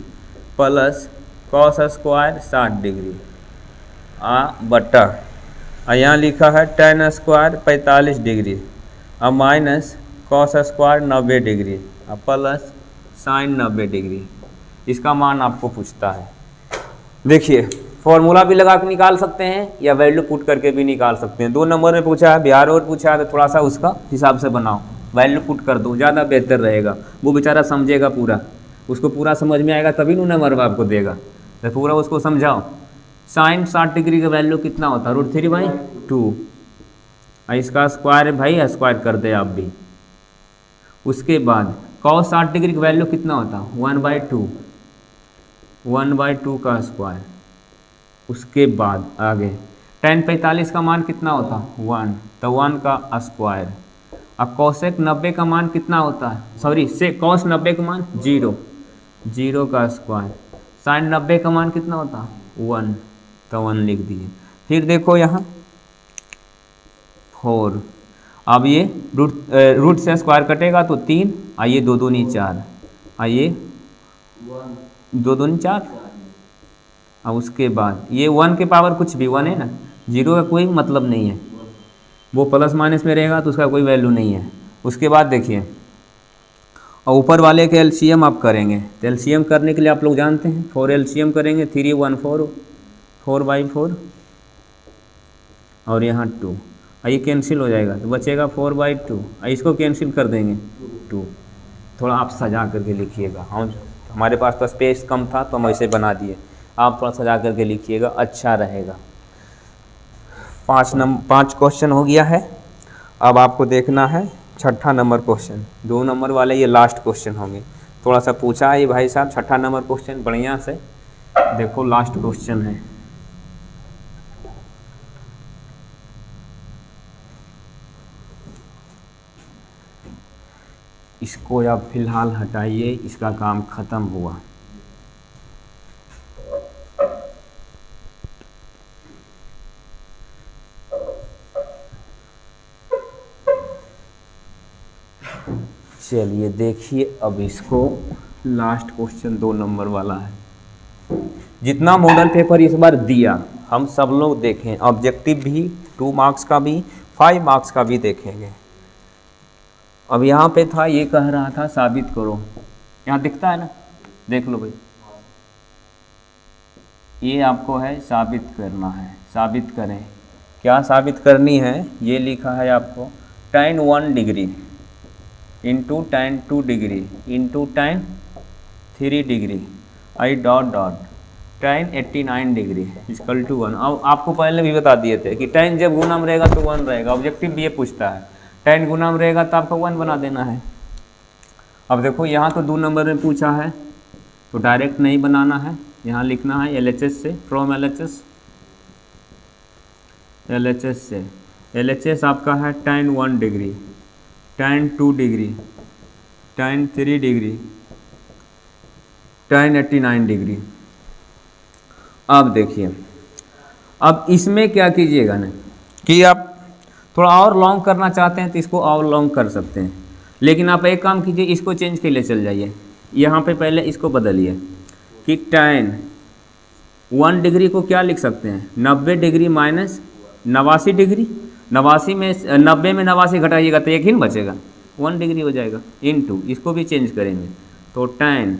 plus cos square 60 degree बटा, यहाँ लिखा है ten square 45 degree minus cos square 90 degree plus sign 90 degree. इसका मान आपको पूछता है। देखिए, फॉर्मूला भी लगा के निकाल सकते हैं या वैल्यू पुट करके भी निकाल सकते हैं। 2 नंबर में पूछा है, बिहार और पूछा है, तो थोड़ा सा उसका हिसाब से बनाओ, वैल्यू पुट कर दो, ज़्यादा बेहतर रहेगा। वो बेचारा समझेगा पूरा, उसको पूरा समझ में आएगा तभी ना नंबर आपको देगा। तो पूरा उसको समझाओ। साइन 60 डिग्री का वैल्यू कितना होता है, √3/2। इसका स्क्वायर है भाई, स्क्वायर कर दे आप भी। उसके बाद कॉस 60 डिग्री का वैल्यू कितना होता है, 1/2, 1/2 का स्क्वायर। उसके बाद आगे tan 45 का मान कितना होता है, 1, तो 1 का स्क्वायर। अब कॉसेक 90 का मान कितना होता है, सॉरी से कॉस 90 का मान 0, 0 का स्क्वायर। साइन 90 का मान कितना होता है, 1, तो 1 लिख दिए। फिर देखो यहाँ 4, अब ये रूट से स्क्वायर कटेगा तो 3, आइए 2 दूनी 4, आइए 2 दूनी 4। अब उसके बाद ये 1 के पावर कुछ भी 1 है ना, 0 का कोई मतलब नहीं है, वो प्लस माइनस में रहेगा तो उसका कोई वैल्यू नहीं है। उसके बाद देखिए, और ऊपर वाले के एलसीएम आप करेंगे, तो एलसीएम करने के लिए आप लोग जानते हैं 4 एलसीएम करेंगे, 3 1 4, 4/4 और यहाँ 2, ये कैंसिल हो जाएगा तो बचेगा 4/2। इसको कैंसिल कर देंगे 2। थोड़ा आप सजा करके लिखिएगा, हमारे पास तो स्पेस कम था तो हम ऐसे बना दिए, आप थोड़ा सजा करके लिखिएगा, अच्छा रहेगा। 5 क्वेश्चन हो गया है। अब आपको देखना है 6ठा नंबर क्वेश्चन। 2 नंबर वाले ये लास्ट क्वेश्चन होंगे। थोड़ा सा पूछा है भाई साहब 6ठा नंबर क्वेश्चन, बढ़िया से देखो, लास्ट क्वेश्चन है। इसको आप फिलहाल हटाइए, इसका काम खत्म हुआ। चलिए देखिए, अब इसको लास्ट क्वेश्चन 2 नंबर वाला है। जितना मॉडल पेपर इस बार दिया हम सब लोग देखें, ऑब्जेक्टिव भी 2 मार्क्स का भी 5 मार्क्स का भी देखेंगे। अब यहाँ पे था, ये कह रहा था साबित करो, यहाँ दिखता है ना, देख लो भाई, ये आपको है साबित करना है, साबित करें। क्या साबित करनी है? ये लिखा है आपको tan 1 degree into tan 2 degree into tan 3 degree आई dot dot tan 89 degree equal to 1। अब आपको पहले भी बता दिए थे कि tan जब गुना में रहेगा तो 1 रहेगा। ऑब्जेक्टिव भी ये पूछता है, tan गुना में रहेगा तो आपको 1 बना देना है। अब देखो यहाँ तो 2 नंबर में पूछा है तो डायरेक्ट नहीं बनाना है, यहाँ लिखना है LHS से, फ्रॉम LHS से। LHS आपका है tan 1 degree, tan 2 degree, tan 3 degree, tan 89 degree. अब देखिए, अब इसमें क्या कीजिएगा ना कि आप थोड़ा और लॉन्ग करना चाहते हैं तो इसको और लॉन्ग कर सकते हैं, लेकिन आप एक काम कीजिए, इसको चेंज के लिए चल जाइए। यहाँ पे पहले इसको बदलिए कि tan 1 डिग्री को क्या लिख सकते हैं, 90 डिग्री माइनस 89 डिग्री। 89 में 90 में 89 घटाइएगा तो एक ही बचेगा, 1 डिग्री हो जाएगा। इनटू इसको भी चेंज करेंगे तो tan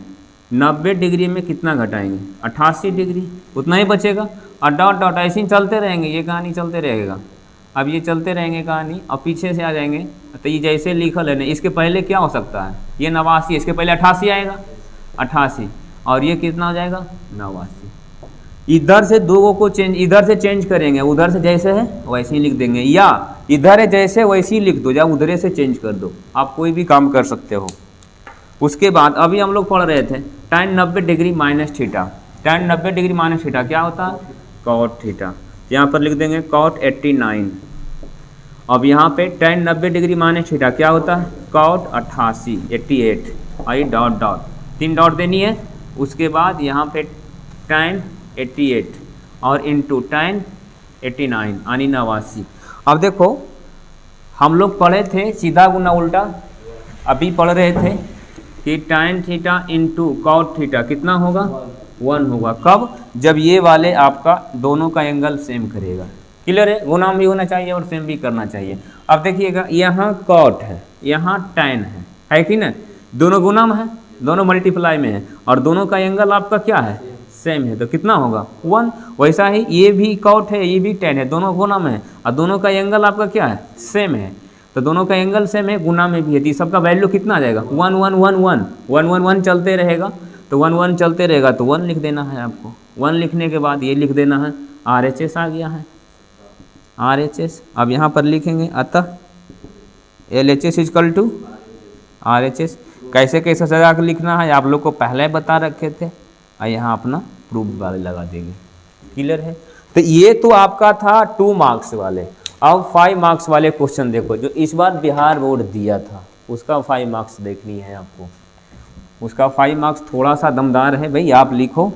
90 डिग्री में कितना घटाएंगे, 88 डिग्री, उतना ही बचेगा। और डॉट डॉट ऐसे ही चलते रहेंगे, ये कहानी चलते रहेगा। अब ये चलते रहेंगे कहानी, और पीछे से आ जाएंगे तो ये जैसे लिखल है ना, इसके पहले क्या हो सकता है, ये 89, इसके पहले 88 आएगा, 88, और ये कितना हो जाएगा 89। इधर से दो को चेंज, इधर से चेंज करेंगे, उधर से जैसे है वैसे ही लिख देंगे, या इधर है जैसे वैसे ही लिख दो, या उधर से चेंज कर दो, आप कोई भी काम कर सकते हो। उसके बाद अभी हम लोग पढ़ रहे थे tan 90 degree minus theta. tan 90 degree minus theta क्या होता है, cot थीटा। यहाँ पर लिख देंगे cot 89। अब यहाँ पे tan 90 डिग्री माइनस थीटा क्या होता है, cot 88 आई डॉट डॉट 3 डॉट देनी है। उसके बाद यहाँ पे tan 88 और इंटू tan 89 यानी 89। अब देखो हम लोग पढ़े थे सीधा गुना उल्टा, अभी पढ़ रहे थे कि tan theta into cot theta कितना होगा, 1 होगा। कब, जब ये वाले आपका दोनों का एंगल सेम करेगा। क्लियर है, गुना भी होना चाहिए और सेम भी करना चाहिए। अब देखिएगा यहाँ कॉट है, यहाँ tan है कि ना, दोनों गुना में है, दोनों मल्टीप्लाई में है, और दोनों का एंगल आपका क्या है, सेम है, तो कितना होगा 1। वैसा ही ये भी कॉट है, ये भी tan है, दोनों गुना में है, और दोनों का एंगल आपका क्या है, सेम है, तो दोनों का एंगल सेम है, गुना में भी है, तो सबका वैल्यू कितना आ जाएगा 1 1 1 1 1 1 1 चलते रहेगा, तो 1 1 चलते रहेगा तो 1 लिख देना है आपको। 1 लिखने के बाद ये लिख देना है RHS आ गया है, RHS। अब यहाँ पर लिखेंगे अतः LHS इक्वल टू RHS। कैसे कैसे सजा के लिखना है आप लोग को पहले बता रखे थे, और यहाँ अपना प्रूफ वाले लगा देंगे। क्लियर है, तो ये तो आपका था 2 मार्क्स वाले। अब 5 मार्क्स वाले क्वेश्चन देखो, जो इस बार बिहार बोर्ड दिया था उसका 5 मार्क्स देखनी है आपको। उसका 5 मार्क्स थोड़ा सा दमदार है भाई, आप लिखो।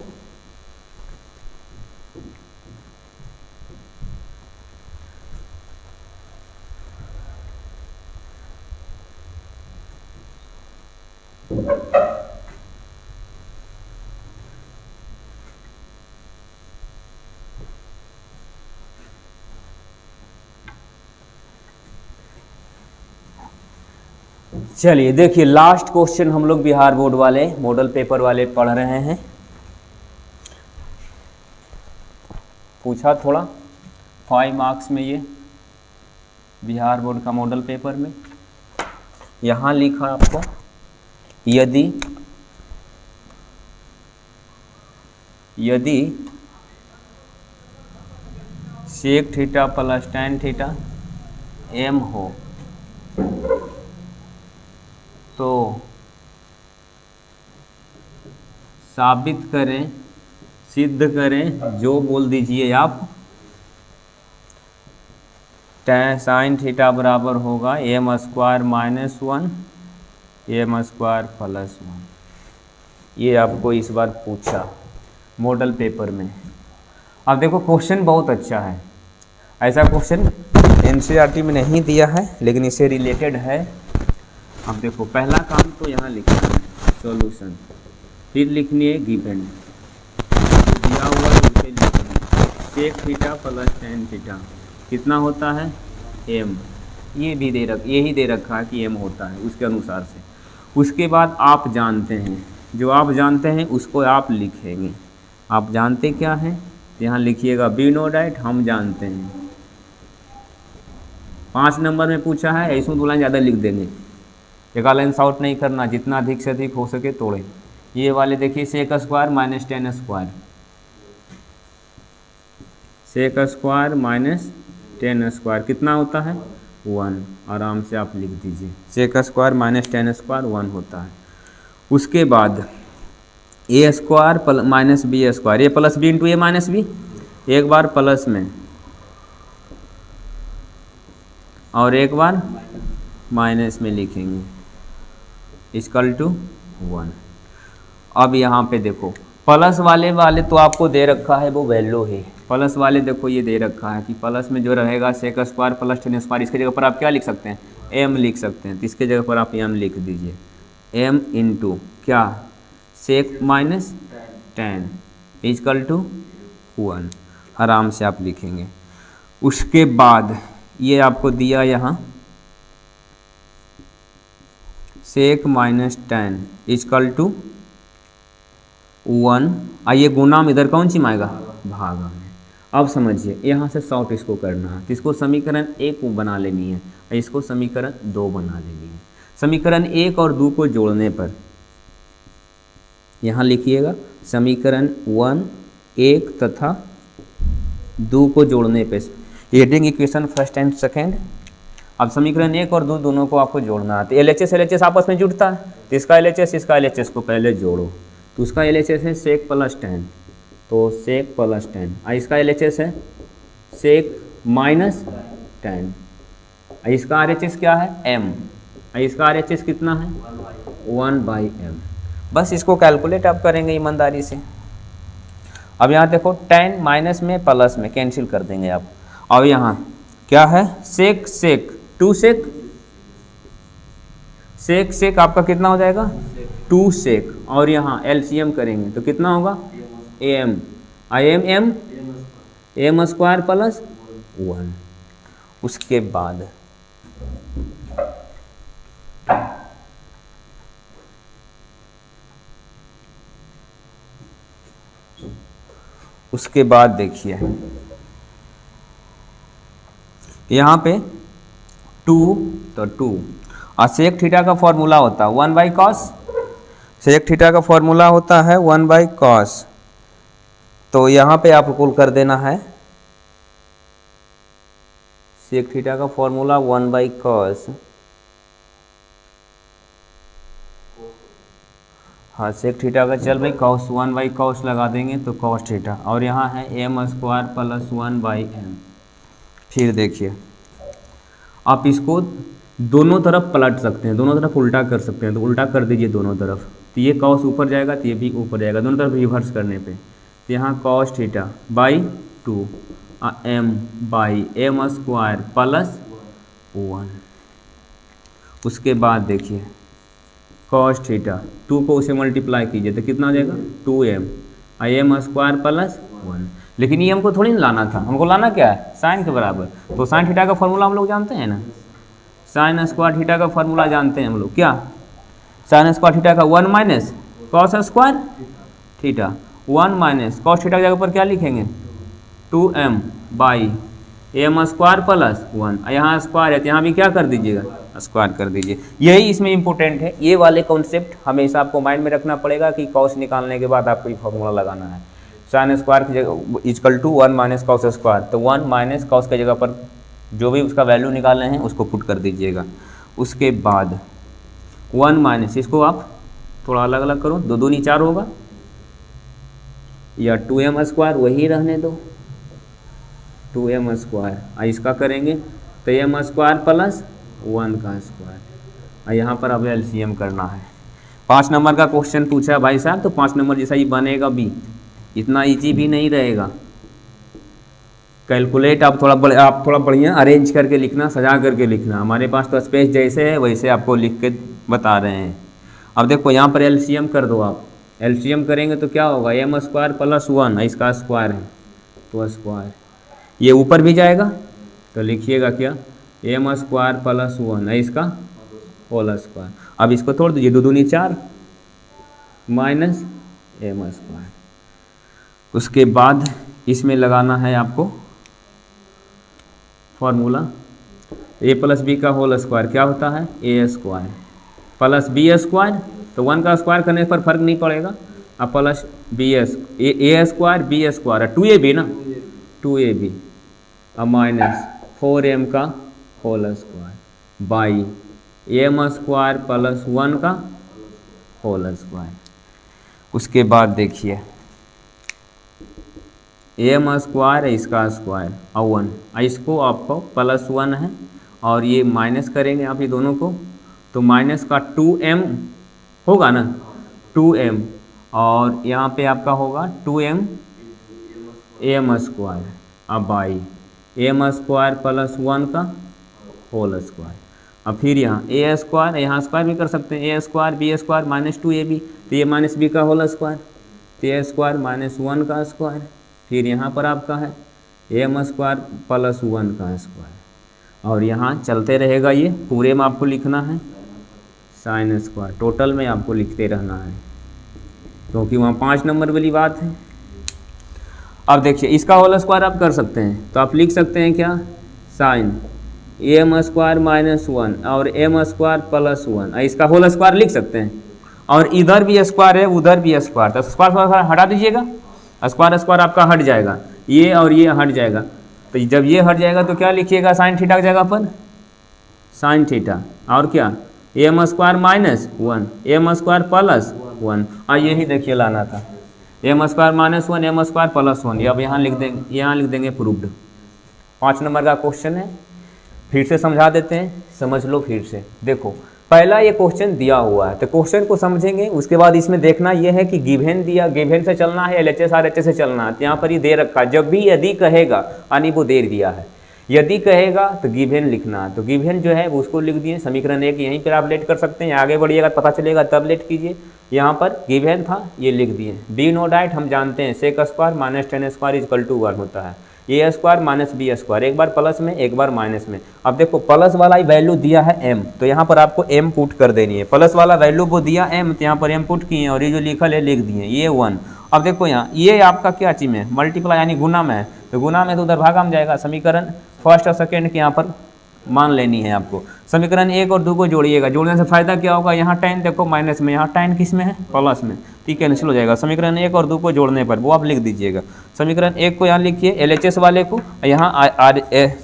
चलिए देखिए, लास्ट क्वेश्चन हम लोग बिहार बोर्ड वाले मॉडल पेपर वाले पढ़ रहे हैं। पूछा थोड़ा 5 मार्क्स में, ये बिहार बोर्ड का मॉडल पेपर में यहाँ लिखा आपको, यदि sec theta plus tan theta m हो तो साबित करें, सिद्ध करें, जो बोल दीजिए आप, tan साइन थीटा बराबर होगा m square minus 1 m square plus 1। ये आपको इस बार पूछा मॉडल पेपर में। अब देखो क्वेश्चन बहुत अच्छा है, ऐसा क्वेश्चन NCERT में नहीं दिया है लेकिन इससे रिलेटेड है। अब देखो पहला काम तो यहाँ लिखना है सॉल्यूशन, फिर लिखनी है गिवन, दिया हुआ इसे लिखना है sec theta plus tan theta कितना होता है m, ये भी यही दे रखा है कि m होता है उसके अनुसार से। उसके बाद आप जानते हैं, जो आप जानते हैं उसको आप लिखेंगे। आप जानते क्या हैं, यहाँ लिखिएगा वी नो डैट, हम जानते हैं। 5 नंबर में पूछा है, इसमें 2 लाइन ज़्यादा लिख देंगे, एक लाइन शॉर्ट नहीं करना, जितना अधिक से अधिक हो सके तोड़े। ये वाले देखिए sec square minus tan square, sec square minus tan square कितना होता है 1, आराम से आप लिख दीजिए, sec square minus tan square 1 होता है। उसके बाद A square minus B square, A plus B into A minus B, एक बार प्लस में और एक बार माइनस में लिखेंगे, इक्वल टू 1। अब यहाँ पे देखो प्लस वाले तो आपको दे रखा है वो वैल्यू है, प्लस वाले देखो ये दे रखा है कि प्लस में जो रहेगा sec square plus tan square, इसके जगह पर आप क्या लिख सकते हैं एम लिख सकते हैं, तो इसके जगह पर आप एम लिख दीजिए, एम इंटू क्या sec minus tan equal to 1, आराम से आप लिखेंगे। उसके बाद ये आपको दिया यहाँ sec minus tan equal to 1, आइए गुना में इधर कौन सी आएगा भागा में। अब समझिए यहाँ से शॉर्ट इसको करना है, तो इसको समीकरण 1 को बना लेनी है, इसको समीकरण 2 बना लेनी है। समीकरण 1 और 2 को जोड़ने पर यहाँ लिखिएगा समीकरण 1 1 तथा 2 को जोड़ने पे adding equation first and second. अब समीकरण 1 और 2 दोनों को आपको जोड़ना है, तो LHS आपस में जुड़ता है, तो इसका LHS को पहले जोड़ो, तो उसका LHS है सेक प्लस टेन, तो सेक प्लस टेन, इसका LHS है सेक माइनस टेन, इसका RHS क्या है m, इसका RHS कितना है 1/m। बस इसको कैलकुलेट आप करेंगे ईमानदारी से। अब यहाँ देखो टेन माइनस में प्लस में कैंसिल कर देंगे आप। अब यहाँ क्या है सेक सेक 2 सेक, सेक सेक आपका कितना हो जाएगा 2 सेक, और यहाँ LCM करेंगे तो कितना होगा am, m m square plus 1। उसके बाद देखिए यहाँ पे 2 तो 2 और सेक थीटा का फॉर्मूला होता है 1/cos, सेक थीटा का फॉर्मूला होता है 1/cos, तो यहाँ पे आप कुल कर देना है सेक थीटा का फॉर्मूला 1/cos, हाँ सेक थीटा का चल भाई cos 1/cos लगा देंगे तो cos थीटा, और यहाँ है m स्क्वायर प्लस 1/m। फिर देखिए आप इसको दोनों तरफ पलट सकते हैं, दोनों तरफ उल्टा कर सकते हैं, तो उल्टा कर दीजिए दोनों तरफ, तो ये cos ऊपर जाएगा तो ये भी ऊपर जाएगा, दोनों तरफ रिवर्स करने पे, तो यहाँ cos theta by 2 m by m square plus 1। उसके बाद देखिए cos थीटा 2 को उसे मल्टीप्लाई कीजिए तो कितना आ जाएगा 2m m स्क्वायर प्लस 1, लेकिन ये हमको थोड़ी ना लाना था, हमको लाना क्या है साइन के बराबर, तो साइन थीटा का फॉर्मूला हम लोग जानते हैं ना, साइन स्क्वायर थीटा का फॉर्मूला जानते हैं हम लोग, क्या साइन स्क्वायर थीटा का 1 minus cos square theta, 1 minus cos theta की जगह पर क्या लिखेंगे 2m by m square plus 1, यहाँ स्क्वायर है तो यहाँ भी क्या कर दीजिएगा स्क्वायर कर दीजिए। यही इसमें इंपॉर्टेंट है, ये वाले कॉन्सेप्ट हमेशा आपको माइंड में रखना पड़ेगा कि कॉस निकालने के बाद आपको ये फॉर्मूला लगाना है, साइन स्क्वायर की जगह equal to 1 minus cos square, तो 1 माइनस कॉस की जगह पर जो भी उसका वैल्यू निकालने हैं उसको पुट कर दीजिएगा। उसके बाद 1 माइनस, इसको आप थोड़ा अलग अलग करो, 2 दूनी 4 होगा, या 2m स्क्वायर वही रहने दो 2m स्क्वायर, इसका करेंगे तो m स्क्वायर प्लस 1 का स्क्वायर, और यहाँ पर अब LCM करना है। 5 नंबर का क्वेश्चन पूछा है भाई साहब, तो 5 नंबर जैसा ही बनेगा भी, इतना इजी भी नहीं रहेगा। कैलकुलेट आप थोड़ा बढ़िया अरेंज करके लिखना, सजा करके लिखना, हमारे पास तो स्पेस जैसे है वैसे आपको लिख के बता रहे हैं। अब देखो यहाँ पर LCM कर दो आप, LCM करेंगे तो क्या होगा m स्क्वायर प्लस 1, इसका स्क्वायर है तो स्क्वायर, ये ऊपर भी जाएगा तो लिखिएगा क्या m स्क्वायर प्लस 1 है इसका होल स्क्वायर। अब इसको तोड़ दीजिए, 2 दूनी 4 माइनस m स्क्वायर, उसके बाद इसमें लगाना है आपको फॉर्मूला ए प्लस बी का होल स्क्वायर क्या होता है A square plus B square, तो 1 का स्क्वायर करने पर फर्क नहीं पड़ेगा। अब plus B A square B square 2ab ना 2ab अब माइनस 4m का whole square by M square plus 1 का होल स्क्वायर। उसके बाद देखिए एम स्क्वायर है इसका स्क्वायर और 1 इसको आपको प्लस 1 है और ये माइनस करेंगे आप ये दोनों को, तो माइनस का 2m होगा ना 2m और यहाँ पे आपका होगा 2m एम स्क्वायर अब बाई एम स्क्वायर प्लस 1 का होल स्क्वायर। अब फिर यहाँ ए स्क्वायर, यहाँ स्क्वायर भी कर सकते हैं A square B square minus 2ab, तो ये माइनस बी का होल स्क्वायर, तो ए स्क्वायर माइनस 1 का स्क्वायर। फिर यहाँ पर आपका है एम स्क्वायर प्लस 1 का स्क्वायर और यहाँ चलते रहेगा, ये पूरे में आपको लिखना है साइन स्क्वायर, टोटल में आपको लिखते रहना है क्योंकि वहाँ 5 नंबर वाली बात है। अब देखिए इसका होल स्क्वायर आप कर सकते हैं, तो आप लिख सकते हैं क्या साइन एम स्क्वायर माइनस 1 और एम स्क्वायर प्लस 1, इसका होल स्क्वायर लिख सकते हैं। और इधर भी स्क्वायर है उधर भी स्क्वायर, तो स्क्वायर हटा दीजिएगा, स्क्वायर आपका हट जाएगा, ये और ये हट जाएगा, तो जब ये हट जाएगा तो क्या लिखिएगा साइन थीटा की जगह पर साइन थीटा और क्या M square minus 1 M square plus 1, और यही देखिए लाना था M square minus 1 M square plus 1, अब यहाँ लिख देंगे प्रूव्ड। 5 नंबर का क्वेश्चन है, फिर से समझा देते हैं, समझ लो फिर से। देखो पहला ये क्वेश्चन दिया हुआ है तो क्वेश्चन को समझेंगे, उसके बाद इसमें देखना ये है कि गिवन दिया, गिवन से चलना है LHS RHS से चलना है, तो यहाँ पर ये दे रखा है, जब भी यदि कहेगा यानी वो दे दिया है, यदि कहेगा तो गिवन लिखना है, तो गिवन जो है वो उसको लिख दिए समीकरण 1, यहीं पर आप लेट कर सकते हैं, आगे बढ़िएगा पता चलेगा तब लेट कीजिए। यहाँ पर गिवन था ये लिख दिए, बी नो डाइट हम जानते हैं sec square minus 10 square equal to 1 होता है, A square minus B square, एक बार प्लस में एक बार माइनस में। अब देखो प्लस वाला वैल्यू दिया है m, तो यहाँ पर आपको m पुट कर देनी है, प्लस वाला वैल्यू वो दिया m, तो यहाँ पर m पुट किए और ये जो लिखल है लिख दिए ये 1। अब देखो यहाँ ये आपका क्या चीज में मल्टीप्लाई यानी गुना में है, तो गुना में तो उधर भागा में जाएगा, समीकरण फर्स्ट और सेकेंड के यहाँ पर मान लेनी है आपको। समीकरण 1 और 2 को जोड़िएगा, जोड़ने से फायदा क्या होगा, यहाँ tan देखो माइनस में, यहाँ tan किस में है प्लस में, ठीक है कैंसिल हो जाएगा। समीकरण 1 और 2 को जोड़ने पर वो आप लिख दीजिएगा, समीकरण 1 को यहाँ लिखिए LHS वाले को, यहाँ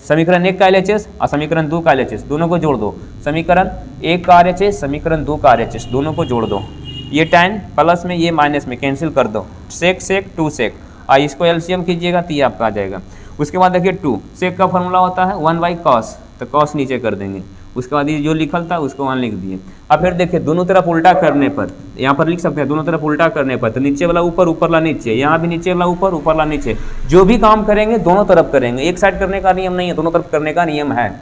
समीकरण 1 का LHS और समीकरण 2 का LHS दोनों को जोड़ दो, समीकरण 1 का RHS समीकरण 2 का RHS दोनों को जोड़ दो, ये tan प्लस में ये माइनस में कैंसिल कर दो, सेक सेक 2 सेक, इसको LCM कीजिएगा तो ये आपका आ जाएगा। उसके बाद देखिए 2 सेक का फॉर्मूला होता है 1/cos, तो cos नीचे कर देंगे, उसके बाद ये जो लिखल था उसको वहाँ लिख दिए। अब फिर देखिए दोनों तरफ उल्टा करने पर, यहाँ पर लिख सकते हैं दोनों तरफ उल्टा करने पर, तो नीचे वाला ऊपर ऊपर वाला नीचे, यहाँ भी नीचे वाला ऊपर ऊपर वाला नीचे, जो भी काम करेंगे दोनों तरफ करेंगे, एक साइड करने का नियम नहीं है, दोनों तरफ करने का नियम है।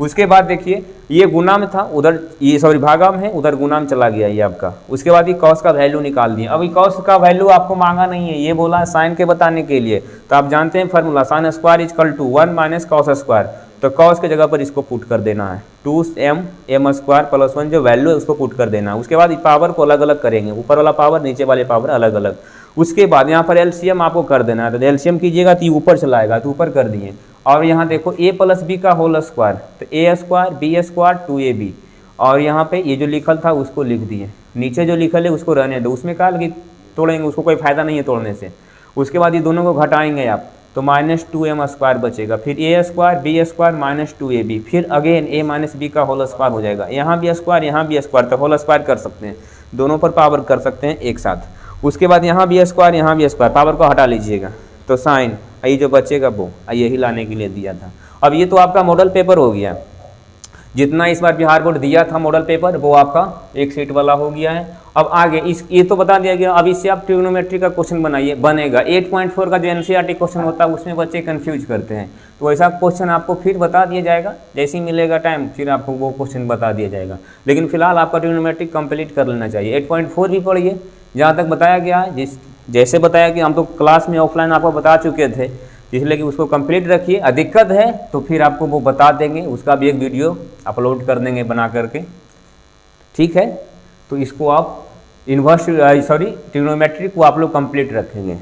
उसके बाद देखिए ये गुना में था उधर, ये सॉरी भागा में है उधर गुना में चला गया ये आपका। उसके बाद ये कॉस का वैल्यू निकाल दिए, अब ये कॉस का वैल्यू आपको मांगा नहीं है, ये बोला है साइन के बताने के लिए, तो आप जानते हैं formula sine square equal to 1 minus cos square, तो कॉस की जगह पर इसको पुट कर देना है 2m एम स्क्वायर प्लस 1 जो वैल्यू है उसको पुट कर देना है। उसके बाद पावर को अलग अलग करेंगे, ऊपर वाला पावर नीचे वाले पावर अलग अलग। उसके बाद यहाँ पर LCM आपको कर देना है, तो LCM कीजिएगा तो ऊपर चलाएगा, तो ऊपर कर दिए। और यहाँ देखो a प्लस बी का होल स्क्वायर, तो a square B square 2ab, और यहाँ पे ये जो लिखल था उसको लिख दिए, नीचे जो लिखल है उसको रहने दो, उसमें कहा कि तोड़ेंगे उसको कोई फायदा नहीं है तोड़ने से। उसके बाद ये दोनों को घटाएंगे आप, तो माइनस 2m स्क्वायर बचेगा, फिर a square B square minus 2ab, फिर अगेन a माइनस बी का होल स्क्वायर हो जाएगा, यहाँ भी स्क्वायर यहाँ भी स्क्वायर, तो होल स्क्वायर कर सकते हैं, दोनों पर पावर कर सकते हैं एक साथ। उसके बाद यहाँ भी स्क्वायर यहाँ भी स्क्वायर, पावर को हटा लीजिएगा, तो साइन ये जो बचेगा वो यही लाने के लिए दिया था। अब ये तो आपका मॉडल पेपर हो गया, जितना इस बार बिहार बोर्ड दिया था मॉडल पेपर वो आपका एक सेट वाला हो गया है। अब आगे इस ये तो बता दिया गया, अब इससे आप ट्रिग्नोमेट्री का क्वेश्चन बनाइए, बनेगा 8.4 का जो NCERT क्वेश्चन होता है उसमें बच्चे कंफ्यूज करते हैं, तो ऐसा क्वेश्चन आपको फिर बता दिया जाएगा, जैसे ही मिलेगा टाइम फिर आपको वो क्वेश्चन बता दिया जाएगा। लेकिन फिलहाल आपका ट्रिग्नोमेट्री कंप्लीट कर लेना चाहिए। 8.4 भी पढ़िए, जहाँ तक बताया गया है, जैसे बताया कि हम तो क्लास में ऑफलाइन आपको बता चुके थे, इसलिए कि उसको कंप्लीट रखिए, दिक्कत है तो फिर आपको वो बता देंगे, उसका भी एक वीडियो अपलोड कर देंगे बना करके, ठीक है। तो इसको आप ट्रिग्नोमेट्री को आप लोग कंप्लीट रखेंगे।